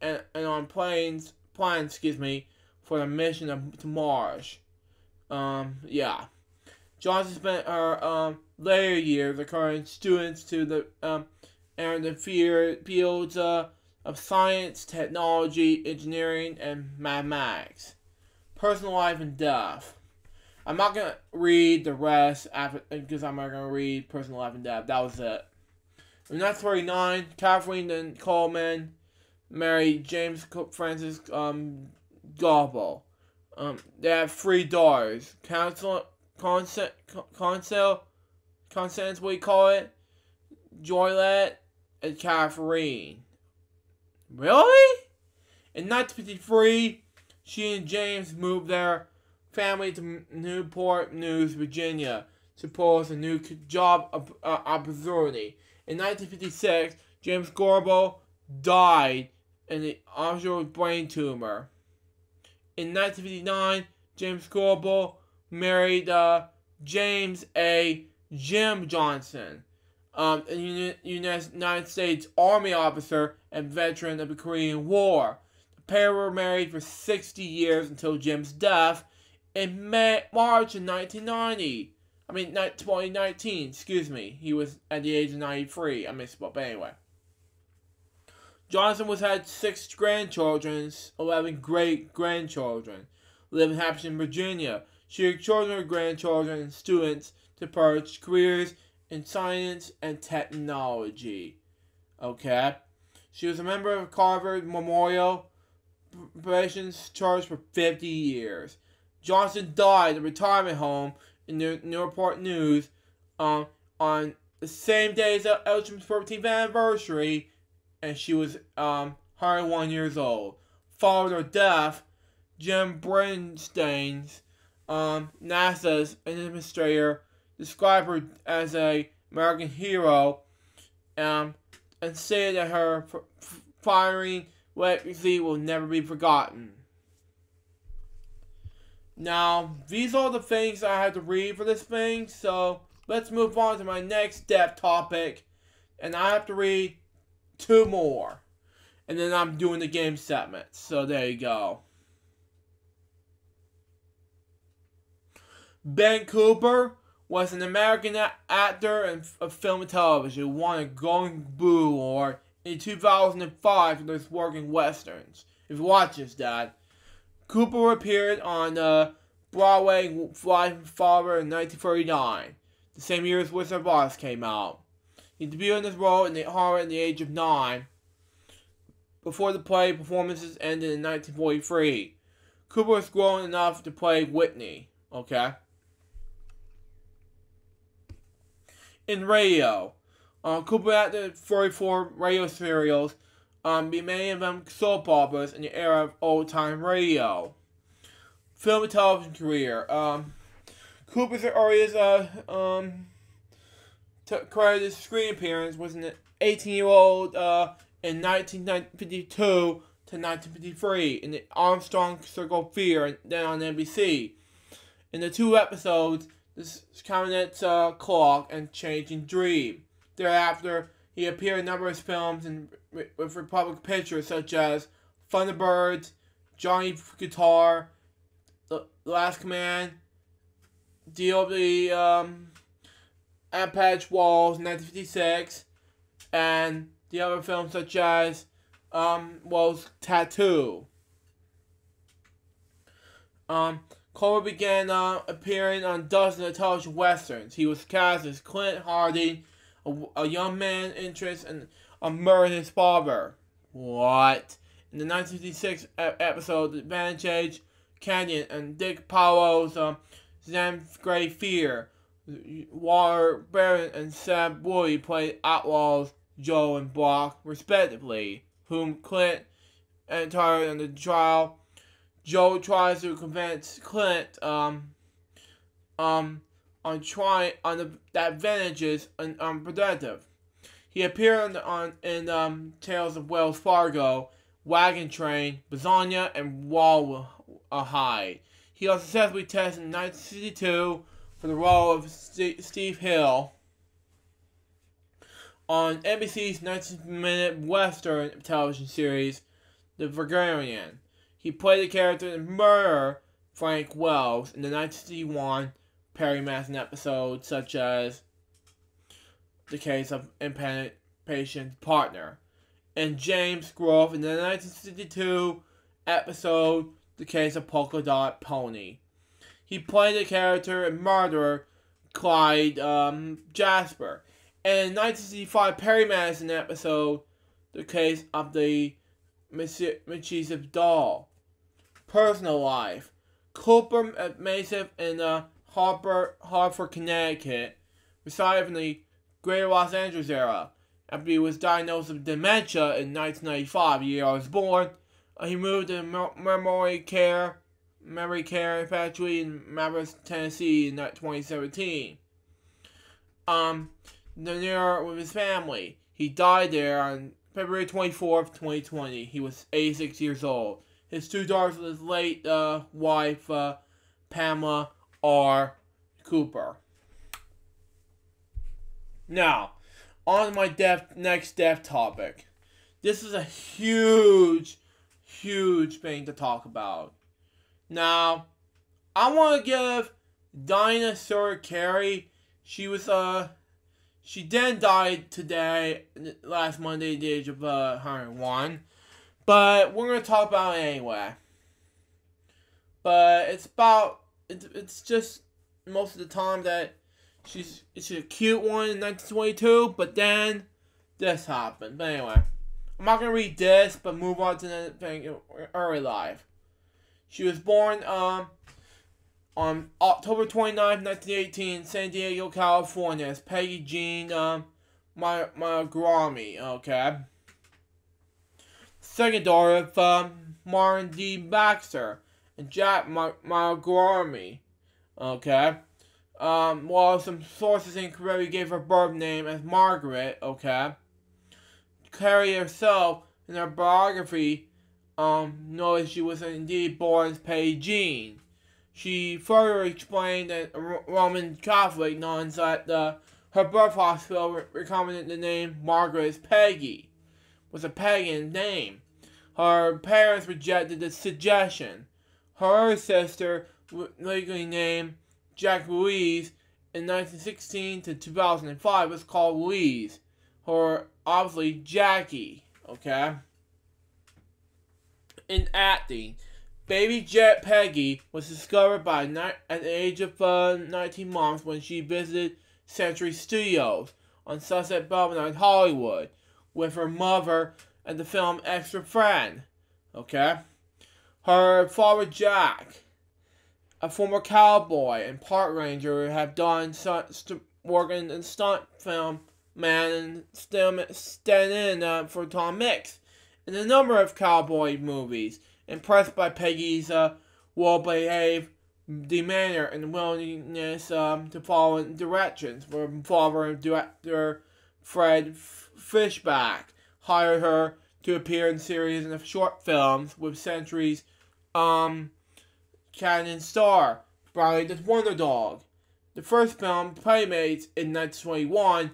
and on plans for the mission to Mars. Yeah. Johnson spent her later years encouraging students to enter the fields of science, technology, engineering, and mathematics. Personal life and death. I'm not going to read the rest because I'm not going to read personal life and death. That was it. In 1939, Kathleen and Coleman married James Francis Goebel. They have 3 daughters. Constance, what do you call it? Joylette, and Catherine. Really? In 1953, she and James moved their family to Newport News, Virginia, to pose a new job opportunity. In 1956, James Gorbel died in an obscure brain tumor. In 1959, James Gorbel married James A. Jim Johnson, a United States Army officer and veteran of the Korean War. The pair were married for 60 years until Jim's death in March of 2019. Excuse me. He was at the age of 93. I misspoke, but anyway. Johnson had 6 grandchildren, 11 great-grandchildren, lived in Hampton, Virginia. She had children, grandchildren, and students to pursue careers in science and technology. Okay? She was a member of Harvard Memorial Preparations Church for 50 years. Johnson died at a retirement home in the Newport News on the same day as Elcham's 14th anniversary, and she was 101 years old. Following her death, Jim Bernstein's NASA's administrator described her as an American hero and said that her firing legacy will never be forgotten. Now, these are the things I had to read for this thing, so let's move on to my next depth topic, and I have to read 2 more, and then I'm doing the game segment, so there you go. Ben Cooper was an American actor of film and television who won a Golden Globe Award in 2005 for his work in westerns. If you watch this, Dad. Cooper appeared on Broadway Flying Father in 1939, the same year as Wizard of Oz came out. He debuted in this role in the horror at the age of 9, before the play performances ended in 1943. Cooper was grown enough to play Whitney, okay? In radio, Cooper acted 34 radio serials, many of them soap operas in the era of old-time radio. Film and television career. Cooper's earliest credited screen appearance was an 18-year-old in 1952 to 1953 in the Armstrong Circle of Fear, then on NBC. In the 2 episodes, The Caminet's Clock and Changing Dream. Thereafter, he appeared in numerous films with Republic Pictures such as Thunderbirds, Johnny Guitar, The Last Command, Deal of the Apache Walls, 1956, and the other films such as Tattoo. Cooper began appearing on dozens of television westerns. He was cast as Clint Harding, a young man interested in murdering his father. What? In the 1956 episode, The Advantage Canyon, and Dick Powell's Sam's Great Fear, Walter Barron and Sam Bowie played outlaws Joe and Brock, respectively, whom Clint entered in the trial. Joe tries to convince Clint that Advantage is unproductive. He appeared in Tales of Wells Fargo, Wagon Train, Bazania, and Rawhide. He was successfully tested in 1962 for the role of Steve Hill on NBC's 19-minute Western television series, The Virginian. He played the character in Murder, Frank Wells, in the 1961 Perry Mason episodes, such as The Case of Independent Patient Partner, and James Grove in the 1962 episode The Case of Polka Dot Pony. He played the character in Murderer Clyde Jasper, and in the 1965 Perry Mason episode The Case of the Mischievous Doll. Personal life. Cooper Mason in Hartford, Connecticut, resided from the Greater Los Angeles area. After he was diagnosed with dementia in 1995, the year I was born, he moved to memory care factory in Memphis, Tennessee in 2017. Near with his family. He died there on February 24th, 2020. He was 86 years old. His two daughters with his late wife, Pamela R. Cooper. Now, on to my next death topic. This is a huge thing to talk about. Now, I want to give Dinosaur Carey. She then died today, last Monday, at the age of 101. But we're going to talk about it anyway. But it's just most of the time that it's a cute one in 1922, but then this happened. But anyway, I'm not going to read this, but move on to the thing, early life. She was born on October 29th, 1918, in San Diego, California, as Peggy Jean Margrami, okay? Second daughter of Martin D. Baxter and Jack Margrami, okay? While some sources incorrectly gave her birth name as Margaret, okay? Carey herself, in her biography, noted she was indeed born as Peggy Jean. She further explained that Roman Catholic nuns at her birth hospital recommended the name Margaret as Peggy, was a pagan name. Her parents rejected the suggestion. Her sister, legally named Jack Louise, in 1916 to 2005 was called Louise, or obviously Jackie, okay? In acting, baby Jet Peggy was discovered at the age of 19 months when she visited Century Studios on Sunset Boulevard, Hollywood, with her mother and the film Extra Friend, okay? Her father Jack, a former cowboy and park ranger, have done working in stunt film man and stand in for Tom Mix in a number of cowboy movies. Impressed by Peggy's well-behaved demeanor and willingness to follow in directions, her father and director Fred Fishback hired her to appear in series and short films with Century's Canyon star, Brownie the Wonder Dog. The first film, Playmates, in 1921,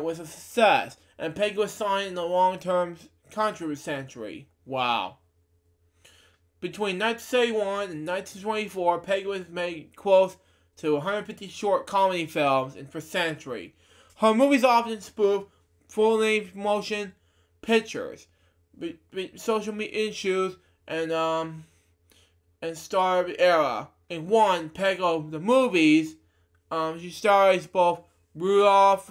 was a success, and Peggy was signed in a long-term contract with Century. Wow. Between 1971 and 1924, Peggy was made close to 150 short comedy films for Century. Her movies often spoof full-length motion pictures, social media issues, and star of the era. In one, Peggy the movies, she stars both Rudolph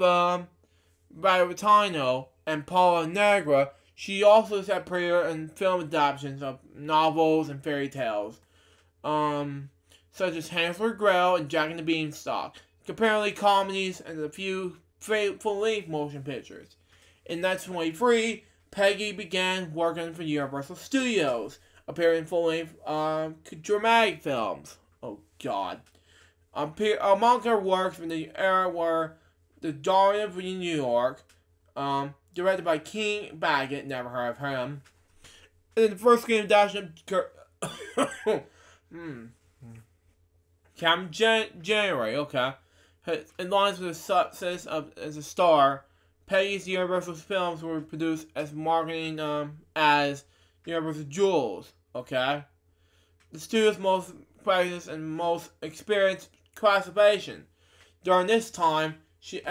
Valentino and Paula Negra. She also has appeared in film adaptations of novels and fairy tales, such as Hansel and Gretel and Jack and the Beanstalk, comparatively comedies, and a few full-length motion pictures. In 1923, Peggy began working for Universal Studios, appearing in full-length dramatic films. Oh, God. Among her works from the era were The Dawn of New York, directed by King Baggett, never heard of him. And then the first screen adaptation of January, okay. In lines with the success as a star, Peggy's Universal films were produced as marketing as Universal Jewels, okay. The studio's most practiced and most experienced classification. During this time, she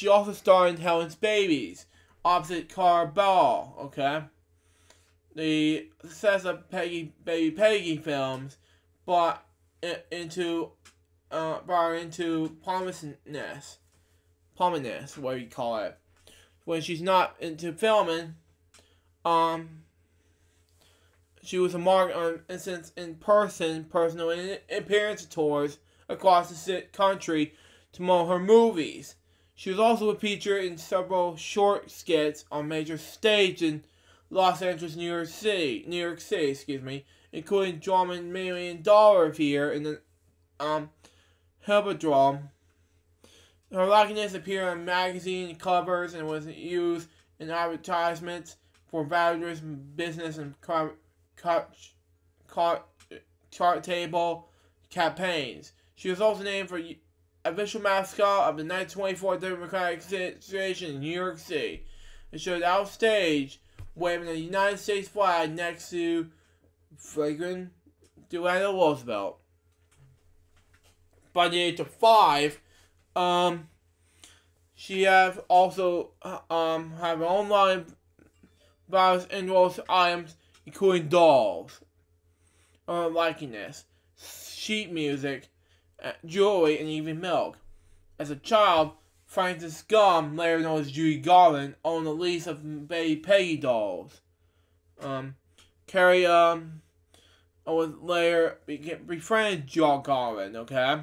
also starred in Helen's Babies, opposite Cara Ball, okay. The success of Baby Peggy films brought into prominence, what you call it. When she's not into filming, she was a mark on personal appearance tours across the country to promote her movies. She was also featured in several short skits on major stages in Los Angeles, New York City, including drama $1 Million Theater in the Hippodrome. Her likeness appeared on magazine covers and was used in advertisements for various business and chart table campaigns. She was also named for official mascot of the 1924 Democratic Situation in New York City. It showed outstage waving the United States flag next to Franklin Delano Roosevelt. By the age of 5, she have also have her own line various indoor items, including dolls, likeness, sheet music, jewelry, and even milk. As a child, Frances Gum, later known as Judy Garland, owned a lease of Baby Peggy dolls. Carrie was later befriended John Garland, okay?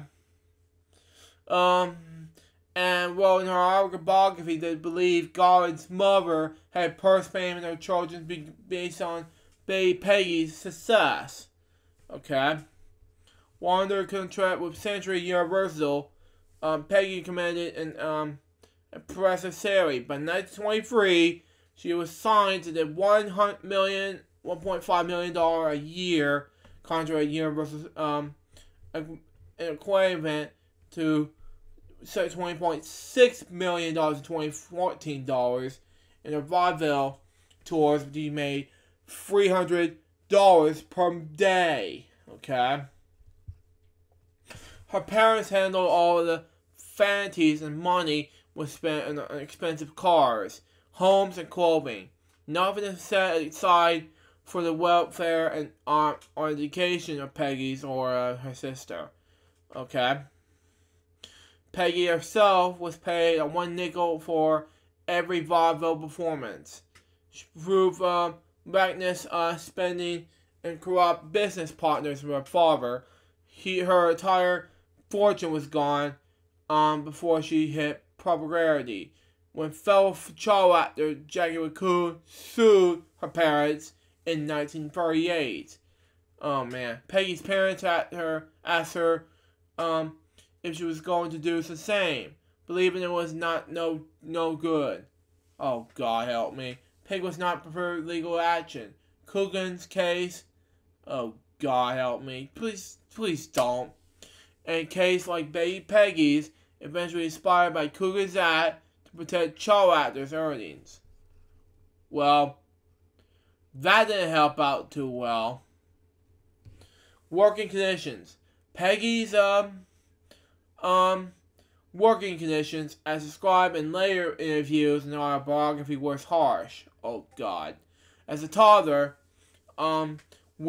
And wrote in her autobiography that believed Garland's mother had purse payment of her children based on Baby Peggy's success. Okay. While under contract with Century Universal, Peggy commanded an impressive salary. By 1923, she was signed to the $1.5 million a year contract at Universal, equivalent to $20.6 million in 2014 dollars, and her vaudeville tours she made $300 per day. Okay. Her parents handled all the vanities, and money was spent on expensive cars, homes, and clothing. Nothing is set aside for the welfare and or education of Peggy's or her sister. Okay. Peggy herself was paid a 1 nickel for every vaudeville performance. She proved reckless spending and corrupt business partners with her father. Her entire fortune was gone before she hit popularity. When fellow child actor Jackie McCool sued her parents in 1938. Oh man. Peggy's parents asked her if she was going to do the same, believing it was no good. Oh, God help me. Peggy was not prepared for legal action. Coogan's case. Oh, God help me. Please don't. And a case like Baby Peggy's, eventually inspired by Coogan's Act to protect child actors' earnings. Well, that didn't help out too well. Working conditions. Peggy's working conditions, as described in later interviews and autobiography, was harsh. Oh God. As a toddler,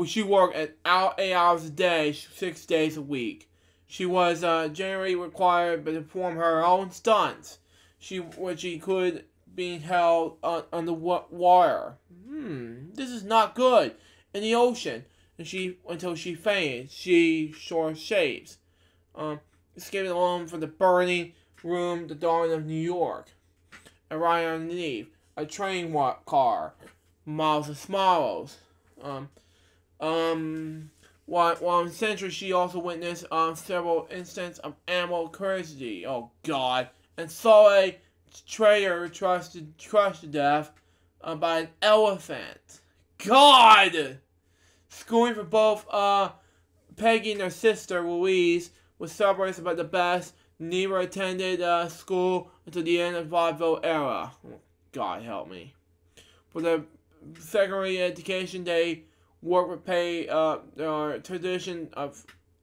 she worked at 8 hours a day, 6 days a week. She was generally required to perform her own stunts, which included being held on the wire. This is not good. In the ocean, until she fainted. She short shapes. Escaping alone from the burning room, the dawn of New York. And right underneath, a train car, miles of smiles. While in Century, she also witnessed several instances of animal cruelty. Oh God! And saw a traitor crushed to death by an elephant. God! Schooling for both Peggy and her sister Louise was celebrated about the best. Neither attended school until the end of the vaudeville era. Oh, God help me. For their secondary education, they worked with tradition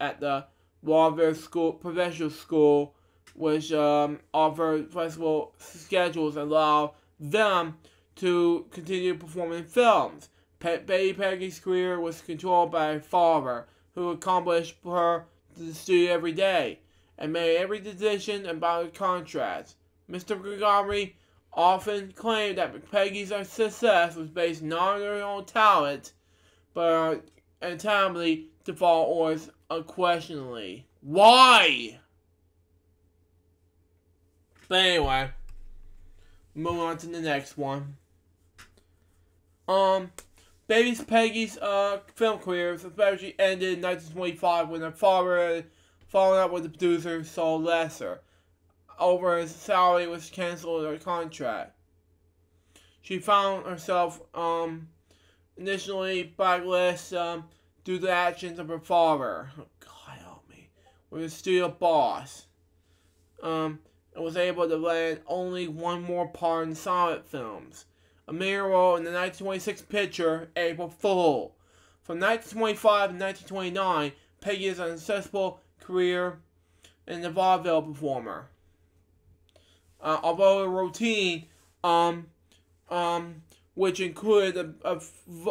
at the vaudeville school, professional school, which offered flexible schedules and allowed them to continue performing in films. Baby Peggy's career was controlled by her father, who accompanied her to the studio every day and made every decision about the contracts. Mr. Gregory often claimed that Peggy's success was based not on her own talent, but untimely to follow orders unquestionably. Why? But anyway, moving on to the next one. Baby Peggy's film career especially ended in 1925 when her father had fallen out with the producer Saul Lesser over his salary, which canceled her contract. She found herself initially blacklisted due to the actions of her father. Oh, God help me. With his studio boss. And was able to land only one more part in silent films. A major role in the 1926 picture, April Fool. From 1925 to 1929, Peggy is an successful career in the vaudeville performer. Although a routine, which included a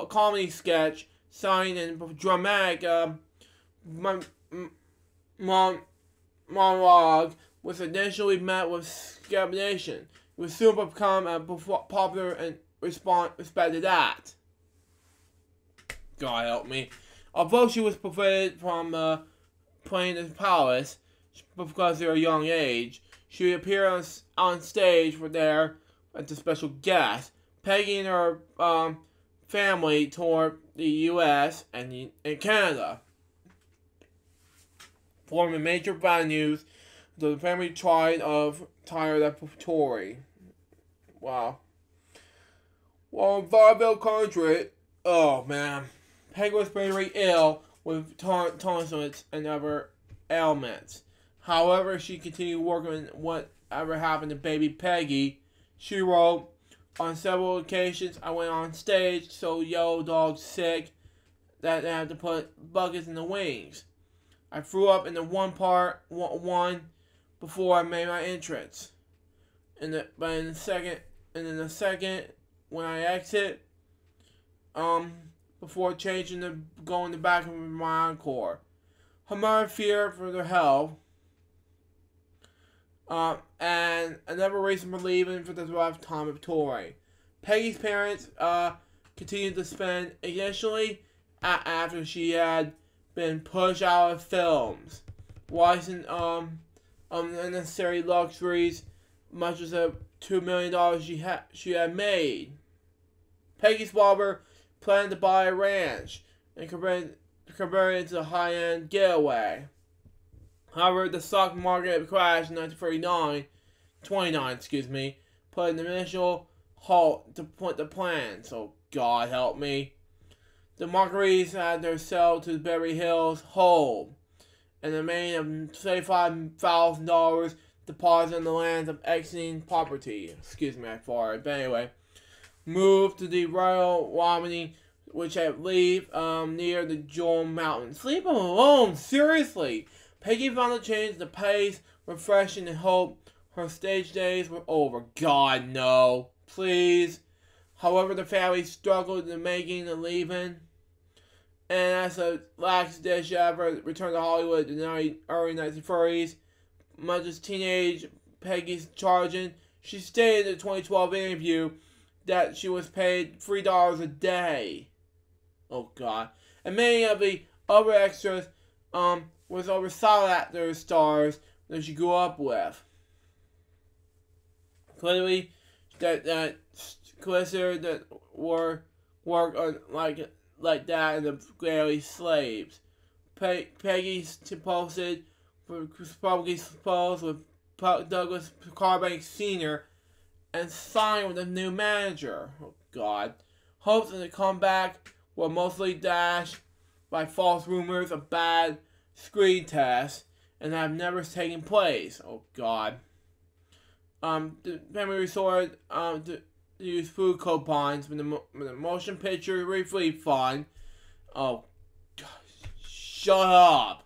comedy sketch, starring in dramatic monologue, was initially met with skepticism. It was soon become a popular and respected act. God help me. Although she was prevented from playing the palace because of her young age, she appeared on stage for there as a special guest. Peggy and her family toured the U.S. and Canada, forming major venues. The family tired of touring. Wow. Well, in vaudeville country, oh man, Peggy was very ill with tonsils and other ailments. However, she continued working on whatever happened to baby Peggy. She wrote, on several occasions, I went on stage so yellow dog sick that I had to put buckets in the wings. I threw up in the one before I made my entrance. In the second, when I exit, before changing to go in the back of my encore. Her mother feared for their health, and another reason for leaving for the lifetime of touring. Peggy's parents continued to spend initially after she had been pushed out of films, wasting unnecessary luxuries, much as the $2 million she had made. Peggy's father planned to buy a ranch and convert it into a high-end getaway. However, the stock market crashed in 1929, put an initial halt to put the plan, so God help me. The Marguerites had their sale to Beverly Hills home, and the remaining of $75,000 deposited in the lands of exiting property. Excuse me, I farted. But anyway, moved to the Royal Romney, which I believe near the Jewel Mountains. Leave him alone, seriously. Peggy found a change the pace, refreshing, and hope her stage days were over. God, no. Please. However, the family struggled in making and leaving. And as a last dish effort, returned to Hollywood in the early 1930s. Much as teenage Peggy's charging, she stated in a 2012 interview that she was paid $3 a day. Oh God. And many of the other extras was over solid actor stars that she grew up with. Clearly, that Clisser that worked on like that in the Galley Slaves. Peggy posted probably supposed with Douglas Carbanks Sr. and signed with a new manager. Oh God. Hopes of the comeback were mostly dashed by false rumors of bad screen tests and have never taken place. Oh God. The family resorted to use food coupons with the motion picture refund fund. Oh God. Shut up.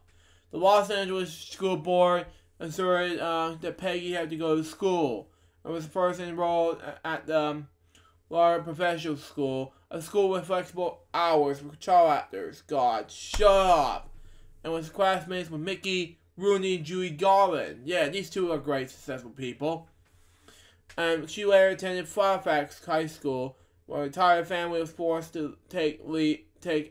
The Los Angeles School Board asserted that Peggy had to go to school and was first enrolled at the Laura Professional School, a school with flexible hours for child actors. God, shut up. And was classmates with Mickey, Rooney, and Judy Garland. Yeah, these two are great, successful people. And she later attended Fairfax High School, where her entire family was forced to take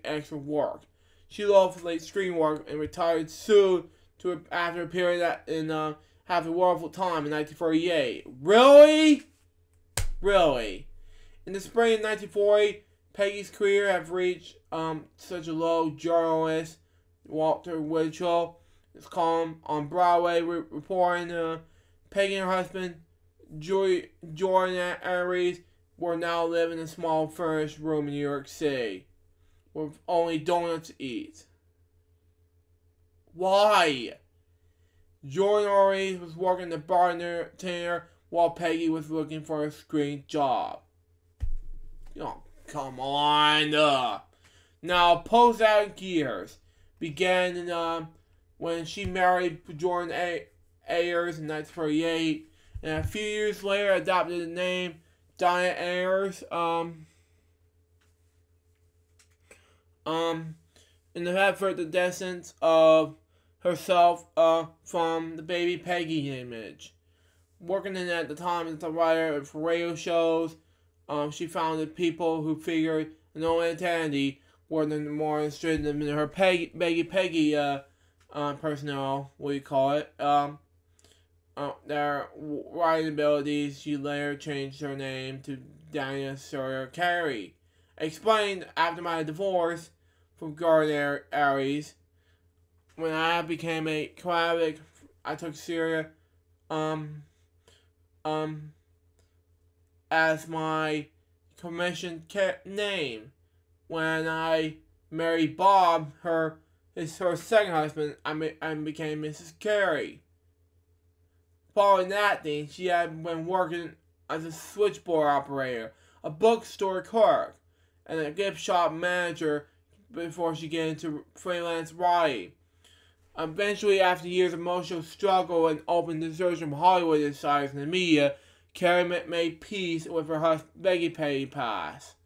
extra work. She loved late screen work and retired soon after appearing in have a wonderful time in 1948. Really? Really? In the spring of 1940, Peggy's career had reached such a low. Journalist Walter Winchell is calm on Broadway reporting Peggy and her husband Jordan Aries were now living in a small furnished room in New York City with only donuts to eat. Why? Jordan Aries was working the bartender while Peggy was looking for a screen job. Oh, come on. Now, post-out years began when she married Jordan Ayers in 1938, and a few years later adopted the name Diana Ayers. In the effort the descent of herself from the baby Peggy image. Working in at the time as a writer for radio shows, she founded people who figured no identity were more interested in her Peggy personnel, what do you call it, their writing abilities. She later changed her name to Diana Sawyer Carey. Explained after my divorce from Gardner Aries, when I became a collaborator, I took Syria as my commission name. When I married Bob, her second husband, I became Mrs. Carey. Following that thing, she had been working as a switchboard operator, a bookstore clerk, and a gift shop manager before she got into freelance writing. Eventually, after years of emotional struggle and open desertion from Hollywood insiders and the media, Carey made peace with her Peggy past.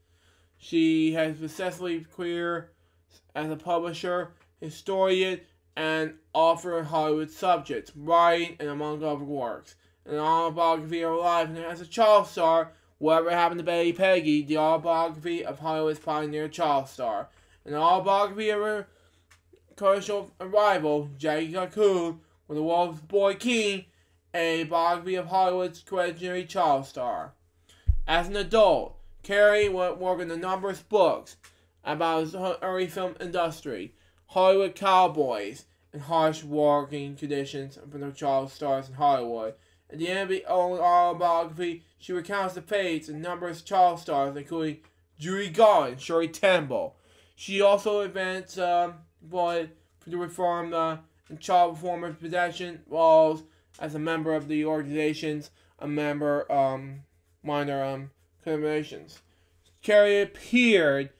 She has successfully career as a publisher, historian, and author of Hollywood subjects, writing, and among other works. An autobiography of her life and as a child star, Whatever Happened to Betty Peggy, the autobiography of Hollywood's pioneer child star. An autobiography of her commercial rival, Jackie Cocoon, with the World's Boy King, a biography of Hollywood's legendary child star. As an adult, Carey worked in a number of books about his early film industry, Hollywood cowboys, and harsh working conditions for the child stars in Hollywood. At the end of the autobiography, she recounts the fates of numerous child stars, including Judy Garland and Shirley Temple. She also advanced to reform the child performance protection laws as a member of the organization's minor commemorations. Carey appeared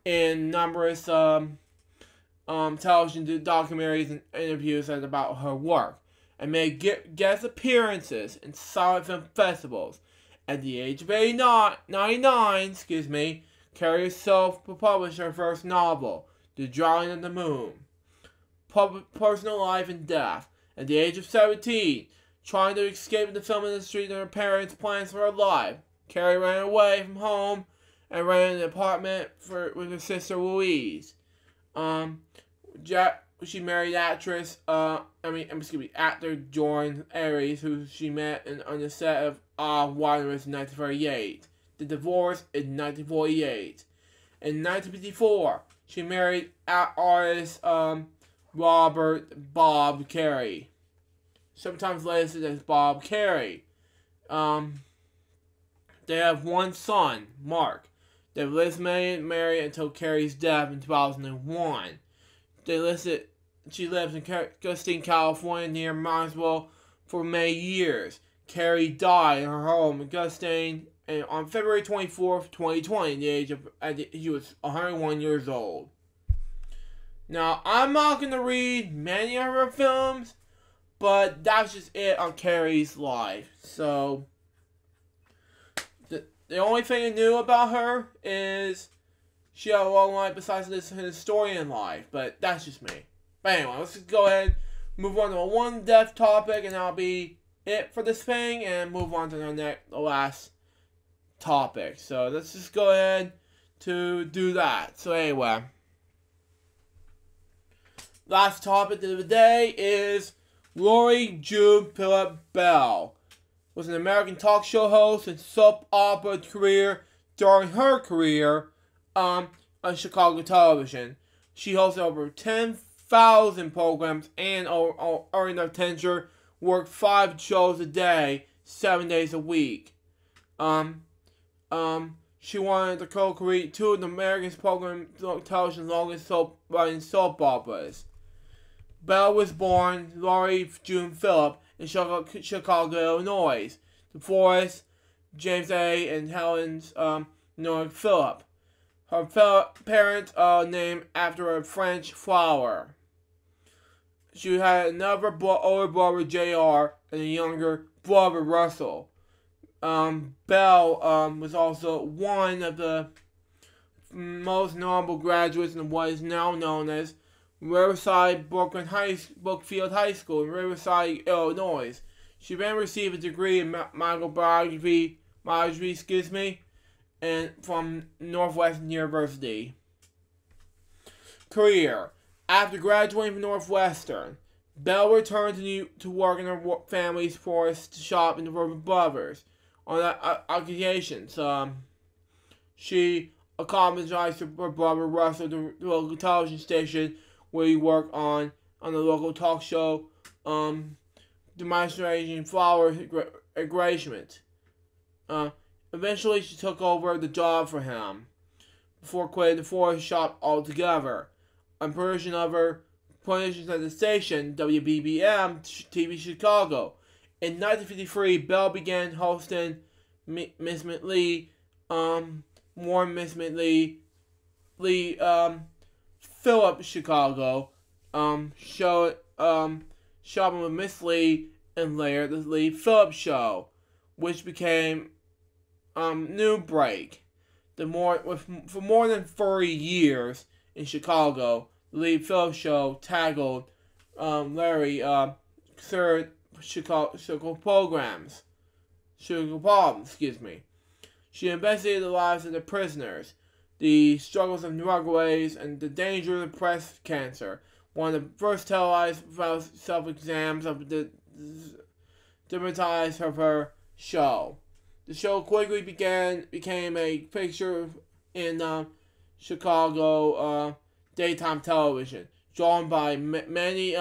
in numerous television documentaries and interviews about her work, and made guest appearances in silent film festivals. At the age of 99, Carey herself published her first novel, The Drawing of the Moon. Personal life and death. At the age of 17, trying to escape the film industry and her parents' plans for her life, Carey ran away from home and rented an apartment with her sister Louise. She married actor Jordan Aries, who she met on the set of Wineries in 1938. The divorce in 1948. In 1954, she married artist Robert Bob Carey, sometimes listed as Bob Carey. They have one son, Mark. They lived married until Carey's death in 2001. She lives in Gustine, California, near Moundsville for many years. Carey died in her home in Gustine on February 24th, 2020, he was 101 years old. Now, I'm not going to read many of her films, but that's just it on Carey's life. So, the only thing I knew about her is she had a long life besides this historian life, but that's just me. But anyway, let's just go ahead and move on to one death topic, and that'll be it for this thing, and move on to the last topic. So let's just go ahead to do that. So anyway, last topic of the day is Lori June Phillip Bell was an American talk show host and soap opera career during her career on Chicago television. She hosted over 10,000 programs and earned her tenure, worked 5 shows a day, 7 days a week. She wanted to co-create 2 of the American program television's longest running soap operas. Bell was born Lori June Phillip in Chicago, Illinois. DeForest, James A. and Helen's North Phillip. Her parents are named after a French flower. She had another older brother, J.R., and a younger brother, Russell. Bell was also one of the most notable graduates in what is now known as Riverside Brookfield High School in Riverside, Illinois. She then received a degree in microbiology, and from Northwestern University. Career. After graduating from Northwestern, Bell returned to work in her family's forest shop in the River Brothers on occasions. She accompanied her brother Russell to the local television station where he worked on the local talk show demonstrating flower engagement. Eventually, she took over the job for him before quitting the forest shop altogether. On position of her positions at the station, WBBM TV Chicago. In 1953, Bell began hosting Miss Lee Phillip Chicago shopping with Miss Lee, and later the Lee Phillip Show, which became New Break. For more than 30 years in Chicago, the Lee Phillip Show tackled Larry third Chicago problems. She investigated the lives of the prisoners, the struggles of runaways, and the danger of breast cancer. One of the first televised self-exams of the dramatized of her show. The show quickly became a fixture in Chicago daytime television, drawn by many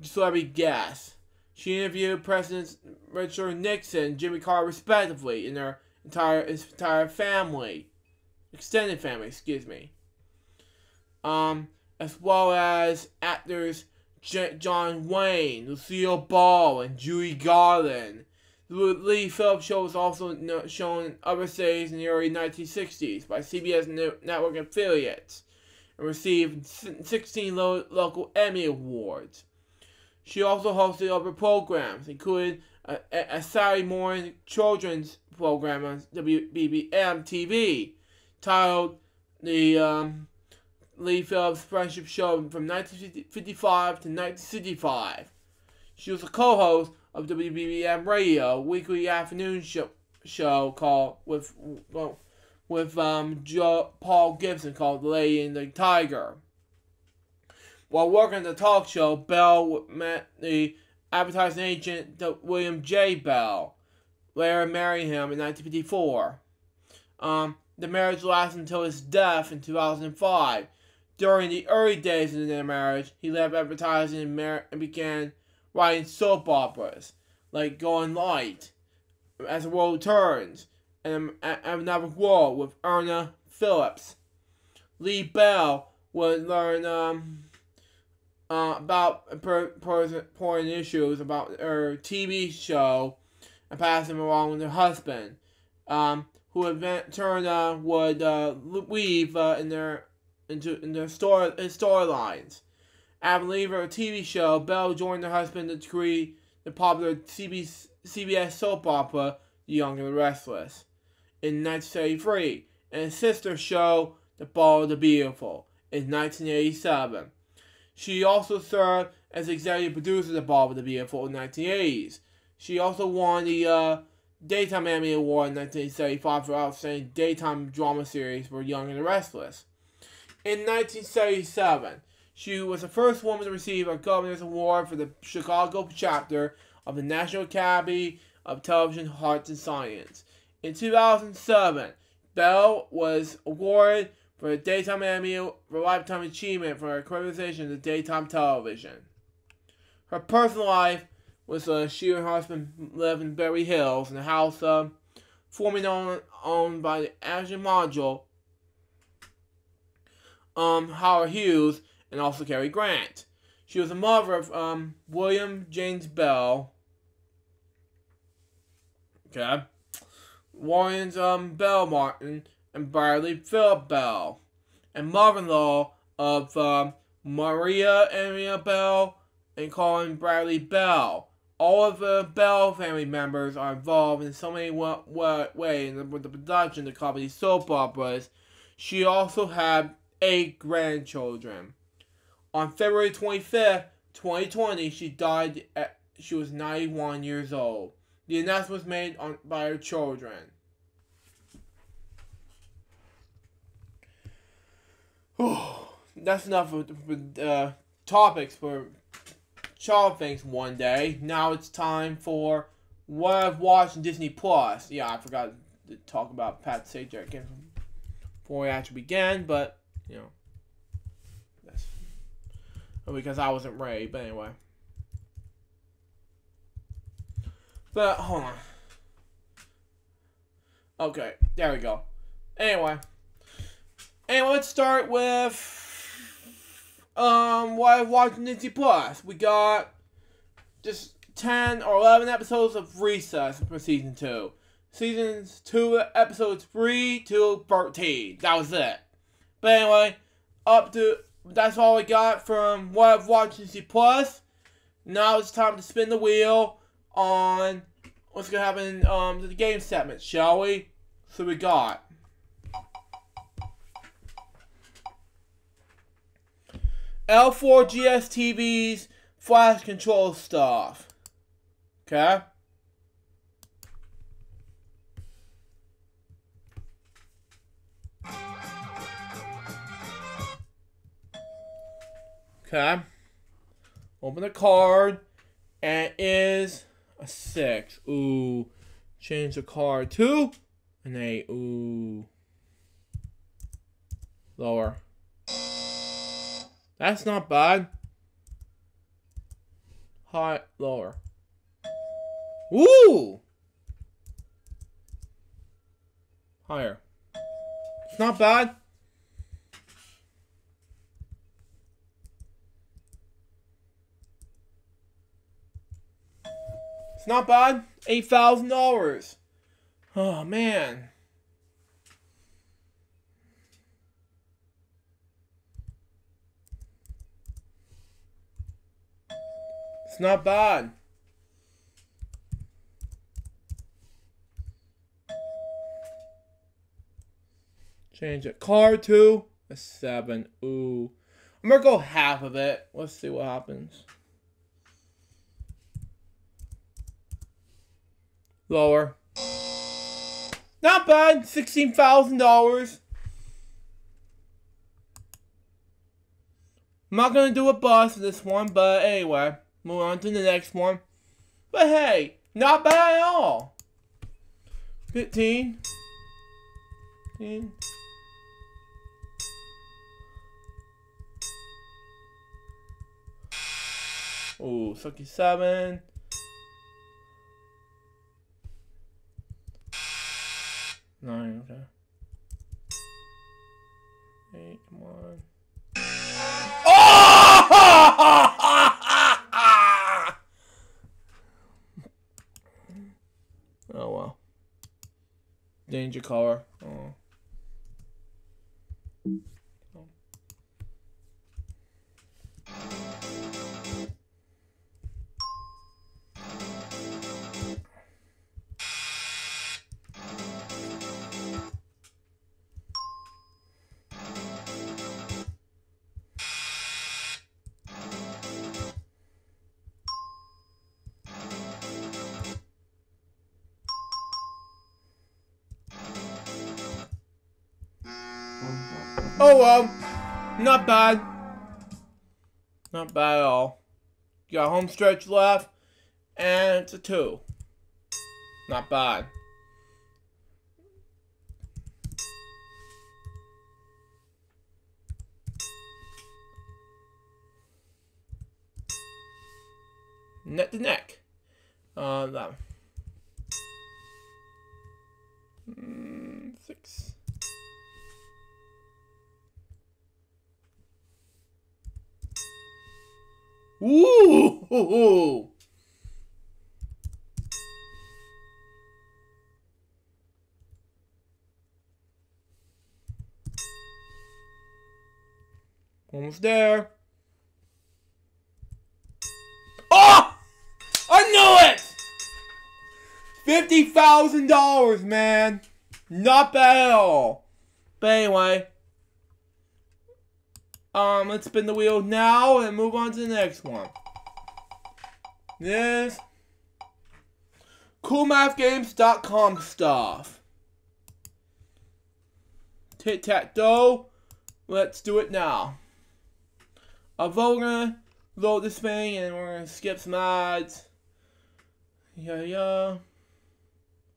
celebrity guests. She interviewed Presidents Richard Nixon and Jimmy Carter respectively in their entire family, extended family, as well as actors John Wayne, Lucille Ball, and Judy Garland. The Lee Phillip Show was also shown in other cities in the early 1960s by CBS network affiliates and received 16 local Emmy Awards. She also hosted other programs, including a Saturday morning children's program on WBBM TV titled The Lee Phillips Friendship Show from 1955 to 1965. She was a co-host of WBBM Radio weekly afternoon show called with Paul Gibson called The Lady and the Tiger. While working on the talk show, Bell met the advertising agent William J. Bell, later married him in 1954. The marriage lasted until his death in 2005. During the early days of their marriage, he left advertising and began writing soap operas, like Going Light, As the World Turns, and Another World with Erna Phillips. Lee Bell would learn about important issues about her TV show and pass them along with her husband, who in turn would weave into his storylines. After leaving her TV show, Bell joined her husband to create the popular CBS soap opera The Young and the Restless in 1973, and his sister show The Ball of the Beautiful in 1987. She also served as executive producer of The Ball of the Beautiful in the 1980s. She also won the Daytime Emmy Award in 1975 for Outstanding Daytime Drama Series for Young and the Restless. In 1977, She was the first woman to receive a Governor's Award for the Chicago chapter of the National Academy of Television Arts and Science. In 2007, Bell was awarded for a Daytime Emmy for Lifetime Achievement for her contribution to daytime television. Her personal life was she and her husband lived in Beverly Hills in a house formerly owned by the Asian module Howard Hughes and also Cary Grant. She was the mother of William James Bell. Okay. Warren's Bell Martin and Bradley Philip Bell. And mother-in-law of Maria Emilia Bell and Colin Bradley Bell. All of the Bell family members are involved in so many ways with the production of the comedy soap operas. She also had 8 grandchildren. On February 25th, 2020, she died she was 91 years old. The announcement was made by her children. That's enough of topics for Child Things one day. Now it's time for what I've watched on Disney Plus. Yeah, I forgot to talk about Pat Sajak again before we actually began, but you know, that's because I wasn't ready. But anyway, but hold on. Okay, there we go. Anyway, let's start with what I've watched on Disney Plus. We got just 10 or 11 episodes of Recess for season 2. Seasons 2 episodes 3 to 13. That was it. But anyway, that's all I got from what I've watched on Disney Plus. Now it's time to spin the wheel on what's gonna happen to the game segment, shall we? So we got L4GS TV's flash control stuff. Okay? Okay. Open the card. And it is a 6. Ooh. Change the card to an 8. Ooh. Lower. That's not bad. High, lower. Ooh! Higher. It's not bad. It's not bad. $8,000. Oh, man. It's not bad. Change it. Card to a 7. Ooh. I'm gonna go half of it. Let's see what happens. Lower. Not bad. $16,000. I'm not gonna do a bust for this one, but anyway. Move on to the next one. But hey, not bad at all. 15. 15. Ooh, sucky 7. 9, okay. 8, come on. Oh! Oh well. Danger color. Oh. Oh well, not bad. Not bad at all. You got home stretch left, and it's a 2. Not bad. Neck to neck. That. 6. Ooh! Almost there. Oh! I knew it! $50,000, man. Not bad at all. But anyway, let's spin the wheel now and move on to the next one. This CoolMathGames.com stuff. Tic-tac-toe. Let's do it now. We're gonna load this thing and we're gonna skip some ads. Yeah.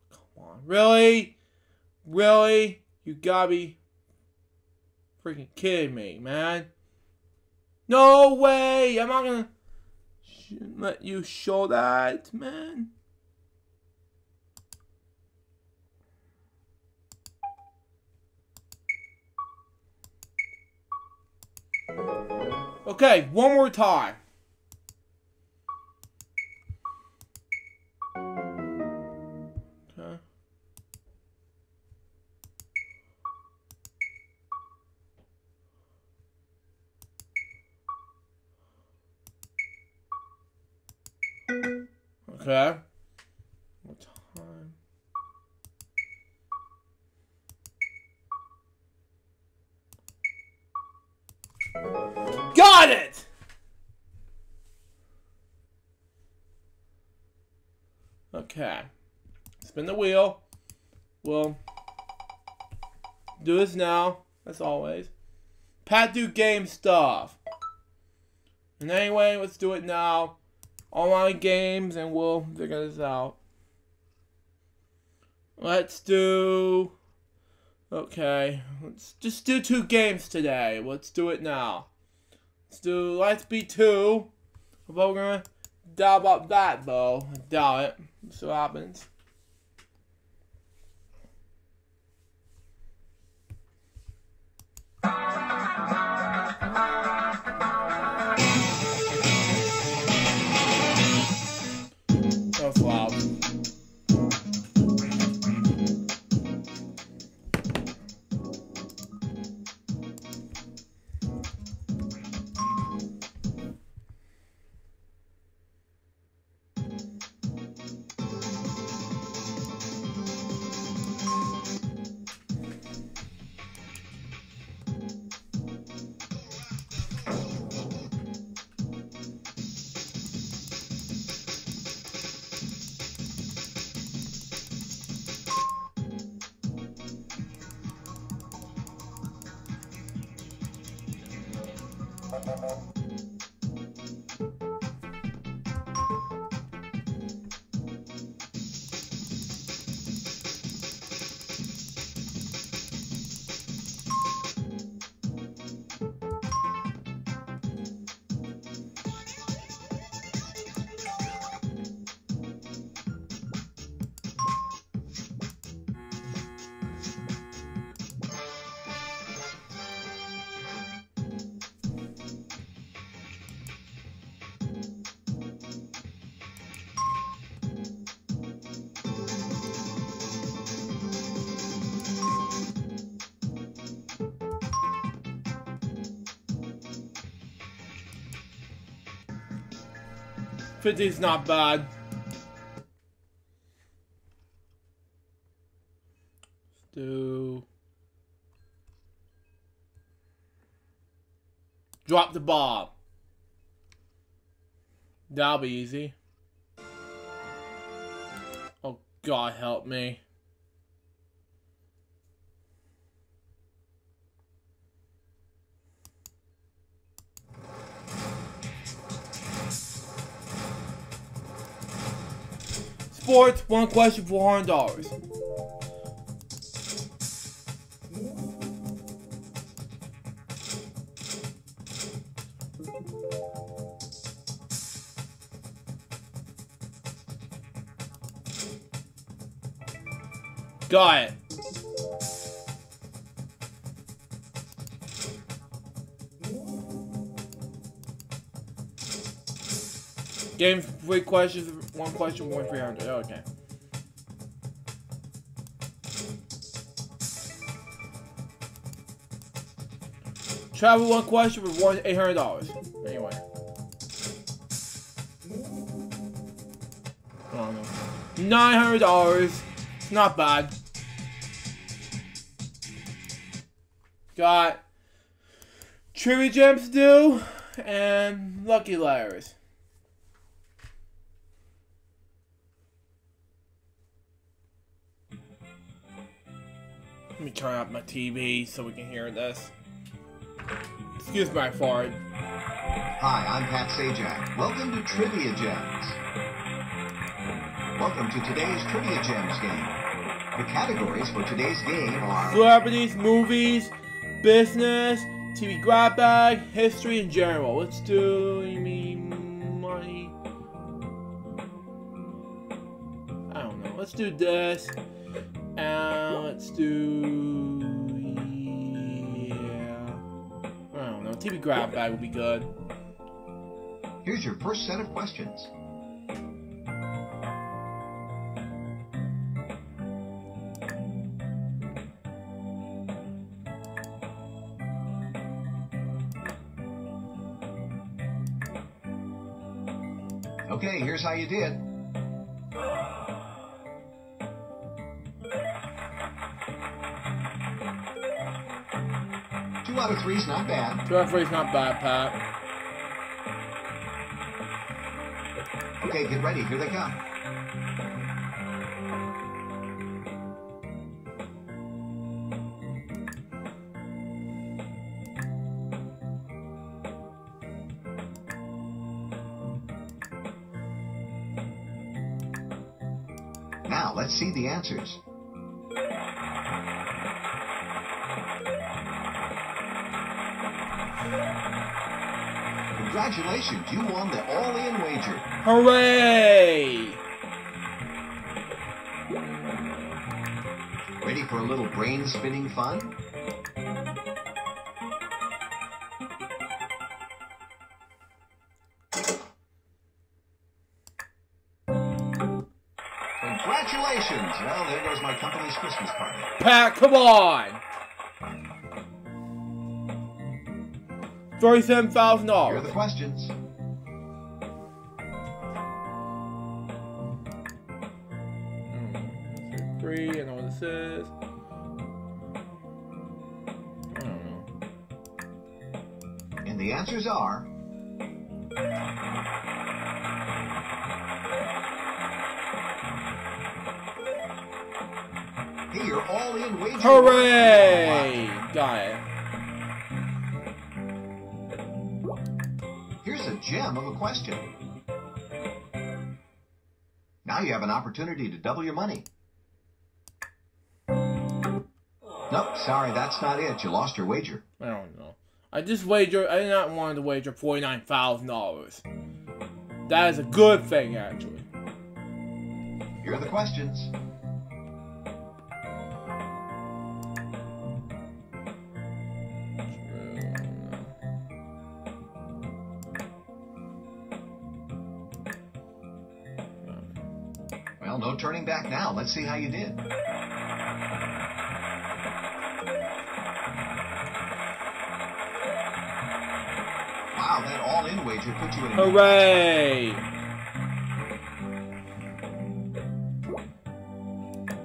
Come on. Really? Really? You gotta be freaking kidding me, man. No way! I'm not gonna let you show that, man. Okay, one more time. Okay. Okay. More time. Got it! Okay. Spin the wheel. We'll do this now, as always. Pat do game stuff. And anyway, let's do it now. Online games, and we'll figure this out. Let's do... Okay, let's just do 2 games today. Let's do it now. Let's do Lightspeed 2. But we're gonna doubt about that, though. I doubt it. Let's see what happens. That's loud. $50's not bad. Let's do... Drop the bomb. That'll be easy. Oh, God help me. sports, one question for $100. Got it. Game 3 questions, one question, one 300. Okay. Travel, one question with $800. Anyway. I don't know. $900. Not bad. Got trivia gems to do and lucky letters. Let me turn up my TV so we can hear this. Excuse my fart. Hi, I'm Pat Sajak. Welcome to Trivia Gems. Welcome to today's Trivia Gems game. The categories for today's game are celebrities, movies, business, TV grab bag, history in general. Let's do, you mean money? I don't know. Let's do this. And let's do, yeah. I don't know. TV grab bag would be good. Here's your first set of questions. Okay, here's how you did. Two out of three's not bad. 2 out of 3's not bad, Pat. Okay, get ready. Here they come. Now, let's see the answers. Congratulations, you won the all-in wager. Hooray! Ready for a little brain-spinning fun? Congratulations! Well, there goes my company's Christmas party. Pat, come on! $37,000. Here are the questions. Free, I know what this is. I don't know. And the answers are... Hey, you're all in wager. Hooray! Got it. Here's a gem of a question. Now you have an opportunity to double your money. Nope, sorry, that's not it. You lost your wager. I don't know. I just wagered. I did not want to wager $49,000. That is a good thing, actually. Here are the questions. Well, no turning back now. Let's see how you did. Wow, that all-in wager put you in a... Hooray!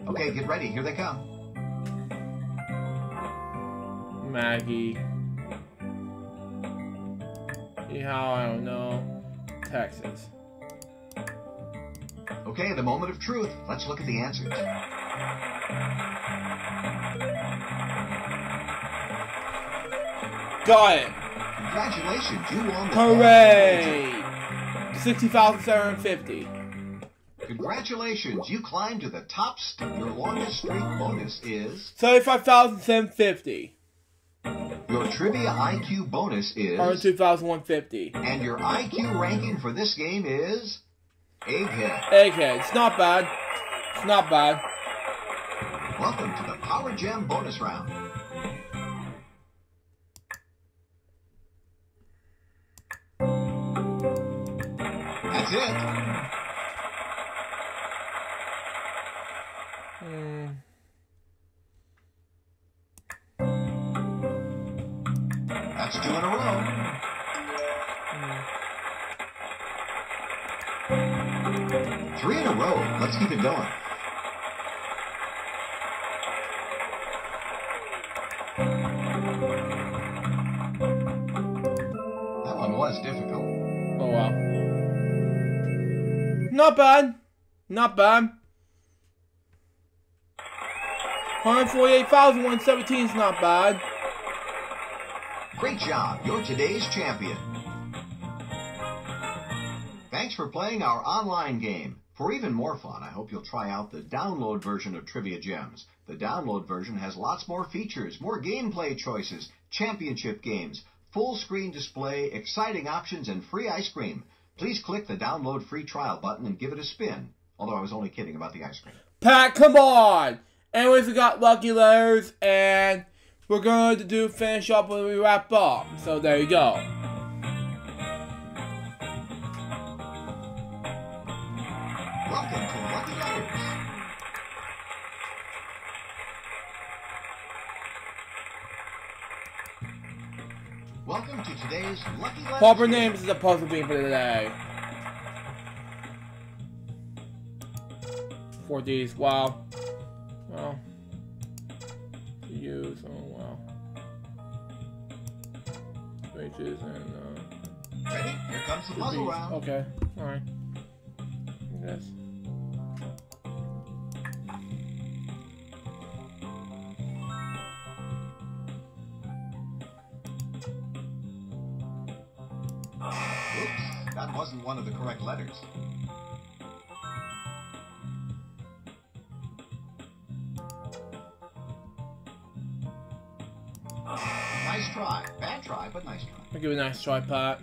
Okay, get ready. Here they come. Maggie. How I don't know. Texas. Okay, the moment of truth. Let's look at the answers. Got it. Congratulations, you won the Hooray! $60,750. Congratulations, you climbed to the top. Your longest streak bonus is 75,750. Your trivia IQ bonus is 102,150. And your IQ ranking for this game is Egghead. Egghead. It's not bad. It's not bad. Welcome to the Power Gem bonus round. That's it. That's 2 in a row. Three in a row. Let's keep it going. That one was difficult. Oh, wow. Not bad. Not bad. 148,117 is not bad. Great job. You're today's champion. Thanks for playing our online game. For even more fun, I hope you'll try out the download version of Trivia Gems. The download version has lots more features, more gameplay choices, championship games, full screen display, exciting options, and free ice cream. Please click the download free trial button and give it a spin. Although I was only kidding about the ice cream. Pat, come on! Anyways, we got lucky letters, and we're going to finish up when we wrap up. So there you go. Welcome to Lucky Letters. Welcome to today's Lucky Letters. Proper names is a puzzle beam for today. 4 Ds, wow. Well, to use, oh wow. Spaces and, Ready? Here comes the puzzle round. Okay, alright. Yes. Oops, that wasn't one of the correct letters. Nice try. Bad try, but nice try. I'll give it a nice try, Pat.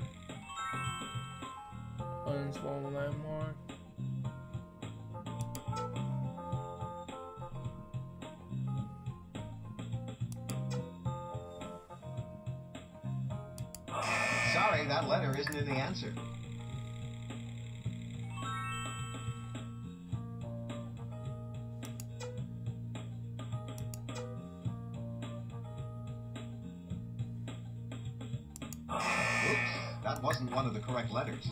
Unswollen landmark. Sorry, that letter isn't in the answer. Oops, that wasn't one of the correct letters.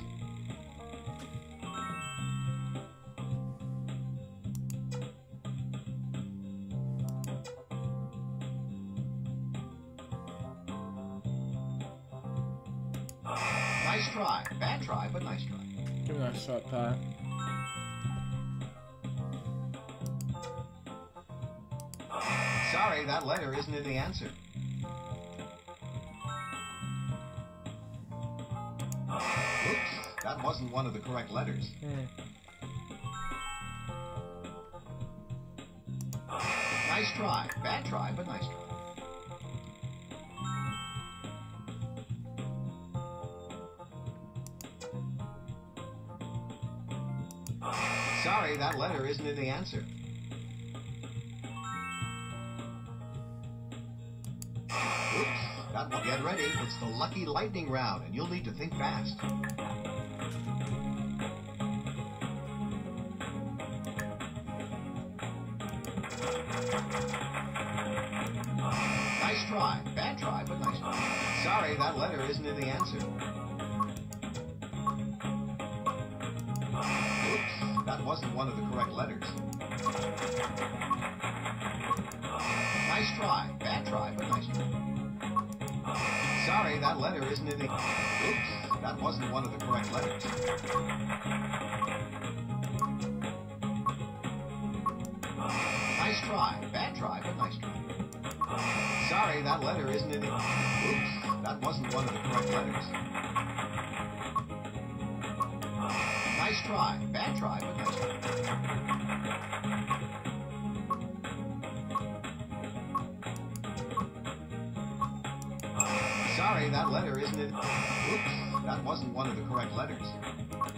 Nice try. Bad try, but nice try. Give it a nice shot, Pat. Sorry, that letter isn't in the answer. Oops, that wasn't one of the correct letters. Nice try. Bad try, but nice try. Sorry, that letter isn't in the answer. Oops, that one. Get ready. It's the lucky lightning round, and you'll need to think fast. Nice try. Bad try, but nice try. Sorry, that letter isn't in the answer. Oops, that wasn't one of the correct letters. Nice try. Bad try, but nice try. Sorry, that letter isn't in the... Oops, that wasn't one of the correct letters. Nice try. Bad try, but nice try. Sorry, that letter isn't in the... Oops, that wasn't one of the correct letters. Nice Nice try. Bad try, but nice try. Sorry, that letter isn't in... Oops, that wasn't one of the correct letters.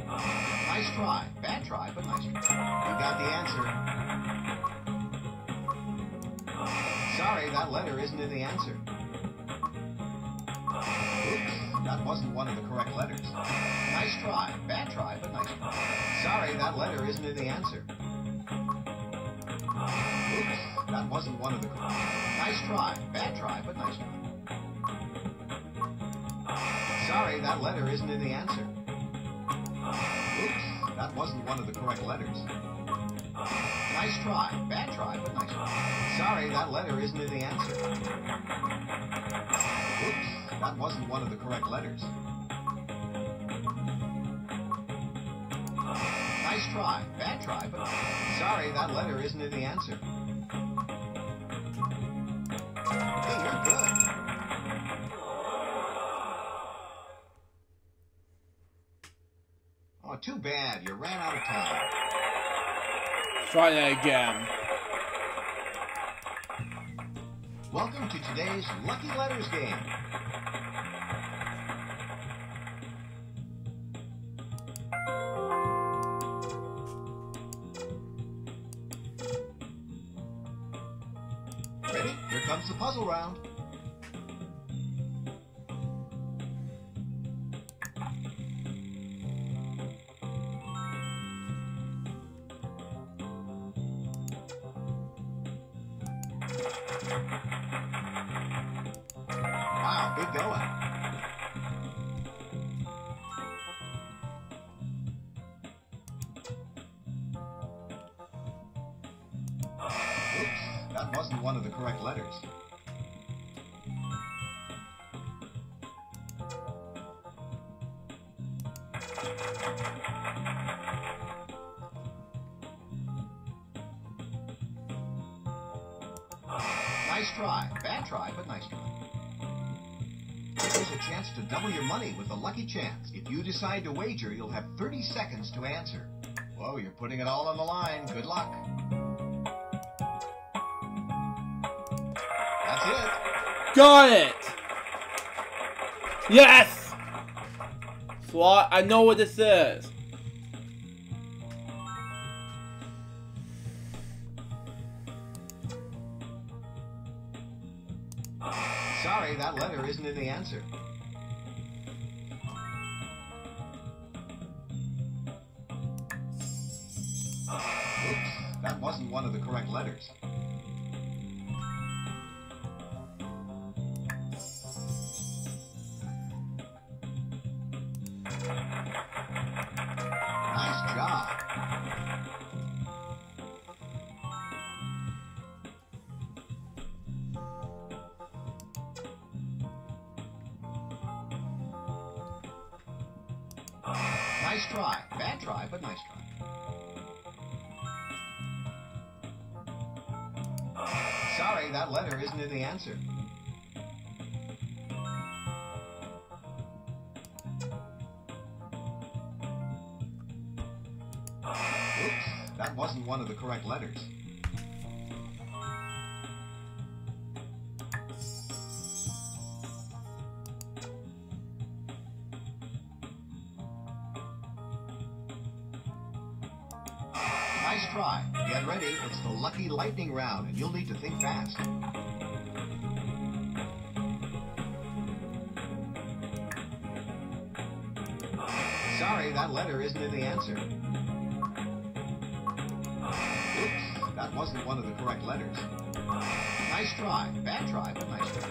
Nice try. Bad try, but nice try. You got the answer. Sorry, that letter isn't in the answer. Oops, that wasn't one of the correct letters. Nice try. Bad try, but nice try. Sorry, that letter isn't in the answer. Oops, that wasn't one of the correct... Nice try. Bad try, but nice try. Sorry, that letter isn't in the answer. Oops, that wasn't one of the correct letters. Nice try. Bad try, but nice try. Sorry, that letter isn't in the answer. Oops, that wasn't one of the correct letters. Nice try. Bad try, but... Sorry, that letter isn't in the answer. Hey, you're good. Oh, too bad. You ran out of time. Try that again. Welcome to today's Lucky Letters game. Ready? Here comes the puzzle round. Wow, good going. Oops, that wasn't one of the correct letters. Nice try. Bad try, but nice try. Here's a chance to double your money with a lucky chance. If you decide to wager, you'll have 30 seconds to answer. Whoa, you're putting it all on the line. Good luck. That's it. Got it! Yes! Slot, I know what this is. Sorry, that letter isn't in the answer. Oops, that wasn't one of the correct letters. Nice job. Nice try. Bad try, but nice try. Sorry, that letter isn't in the answer. Oops, that wasn't one of the correct letters. Nice try. Get ready. It's the lucky lightning round, and you'll need to think fast. Sorry, that letter isn't in the answer. Oops, that wasn't one of the correct letters. Nice try. Bad try, but nice try.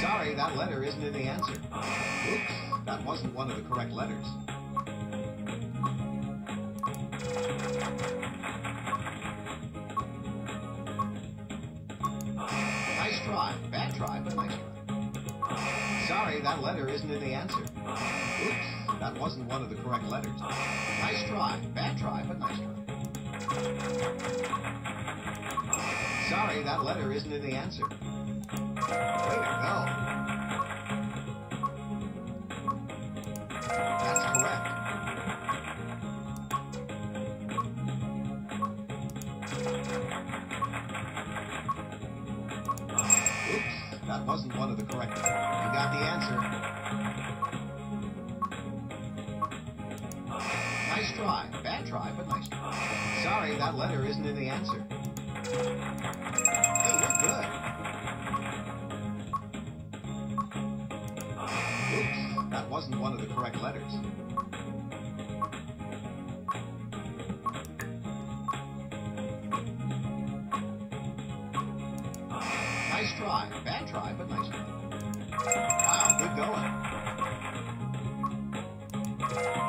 Sorry, that letter isn't in the answer. Oops, that wasn't one of the correct letters. Nice try. Bad try, but nice try. Sorry, that letter isn't in the answer. Oops, that wasn't one of the correct letters. Nice try. Bad try, but nice try. Sorry, that letter isn't in the answer. Way to go. That's correct. Oops, that wasn't one of the correct. You got the answer. Nice try. Bad try, but nice try. Sorry, that letter isn't in the answer. Hey, you're good. Oops, that wasn't one of the correct letters. Nice try. Bad try, but nice try. Wow, good going.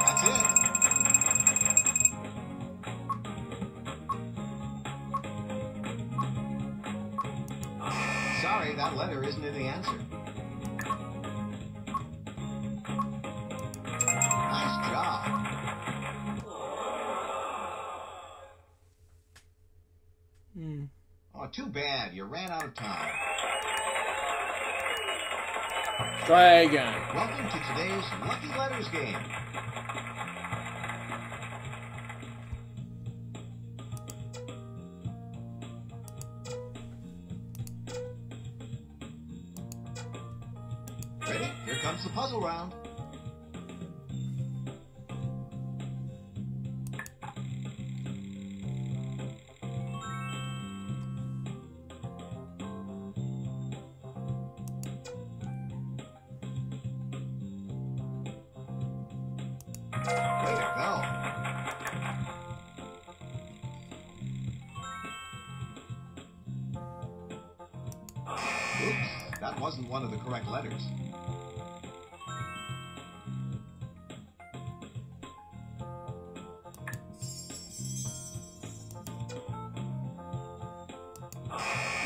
That's it. Sorry, that letter isn't in the answer. Nice job. Oh, too bad. You ran out of time. Try again. Welcome to today's Lucky Letters game. Ready? Here comes the puzzle round. Way to go. Oops, that wasn't one of the correct letters.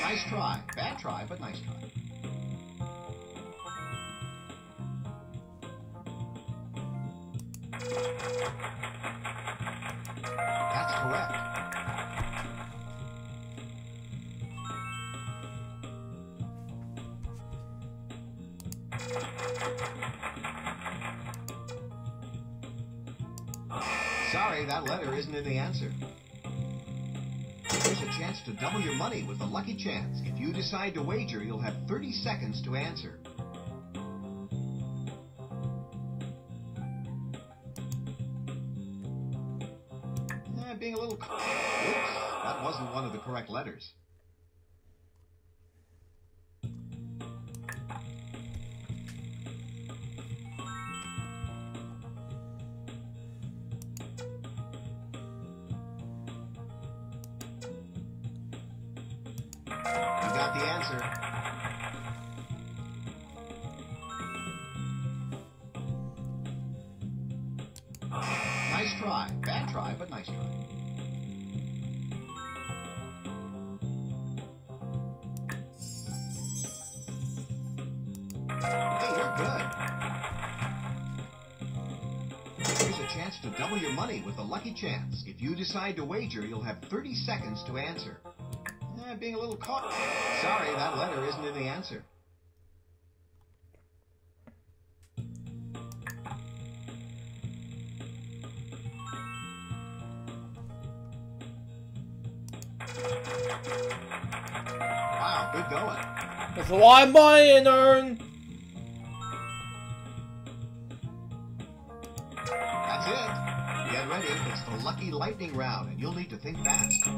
Nice try. Bad try, but nice try. That's correct. Sorry, that letter isn't in the answer. Here's a chance to double your money with a lucky chance. If you decide to wager, you'll have 30 seconds to answer. Being a little... Oops, that wasn't one of the correct letters. You got the answer. Nice try. Bad try, but nice try. Hey, you're good. Here's a chance to double your money with a lucky chance. If you decide to wager, you'll have 30 seconds to answer. Being a little caught. Sorry, that letter isn't in the answer. Wow, good going. That's a lot of money to earn. That's it. Get ready. It's the Lucky Lightning round, and you'll need to think fast.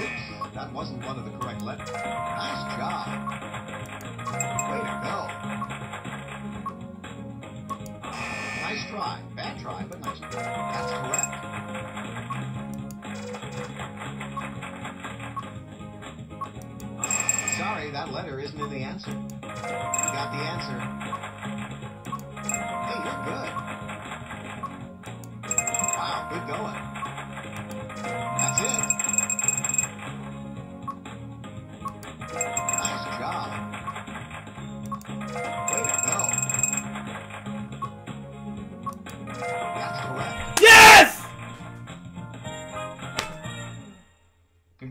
Oops, that wasn't one of the correct letters. Nice job. Way to go. Nice try. Bad try, but nice try. That's correct. Sorry, that letter isn't in the answer. You got the answer. Hey, you're good. Wow, good going. That's it. Nice job. Way to go. That's correct. Yes!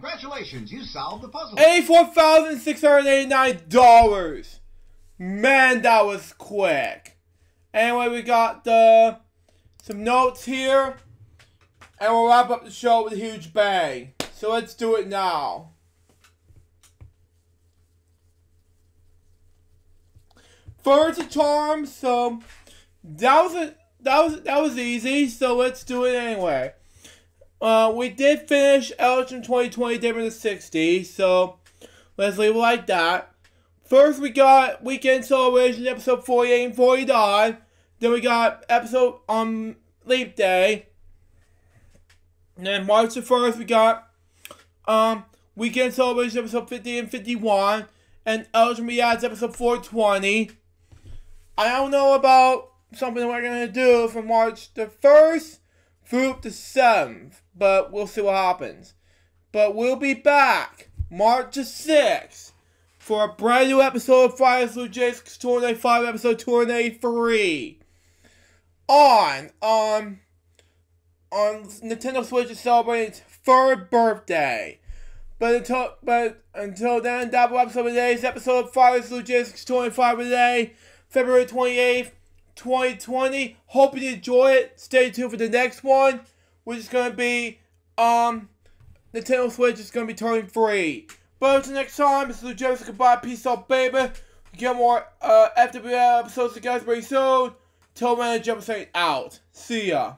Congratulations, you solved the puzzle. $84,689. Man, that was quick. Anyway, we got some notes here. And we'll wrap up the show with a huge bang. So let's do it now. First, a charm. So that was easy. So let's do it anyway. We did finish Elgin 2020 David in the 60s. So let's leave it like that. First, we got Weekend Celebration episode 48 and 49. Then we got episode on Leap Day. And then March the 1st, we got Weekend Celebration episode 50 and 51. And Elgin Reacts episode 420. I don't know about something we're going to do from March the 1st through the 7th. But we'll see what happens. But we'll be back March the 6th for a brand new episode of Fridays LukeJ62895 episode 283. On Nintendo Switch is celebrating its 3rd birthday. But until then, that will episode of today's episode of Fridays LukeJ62895 today, February 28th, 2020. Hope you enjoy it. Stay tuned for the next one, which is going to be, Nintendo Switch is going to be turning free. But until next time, this is LukeJ. Goodbye, peace out, baby. Get more, FWL episodes to you guys very soon. Till then, jump straight out. See ya.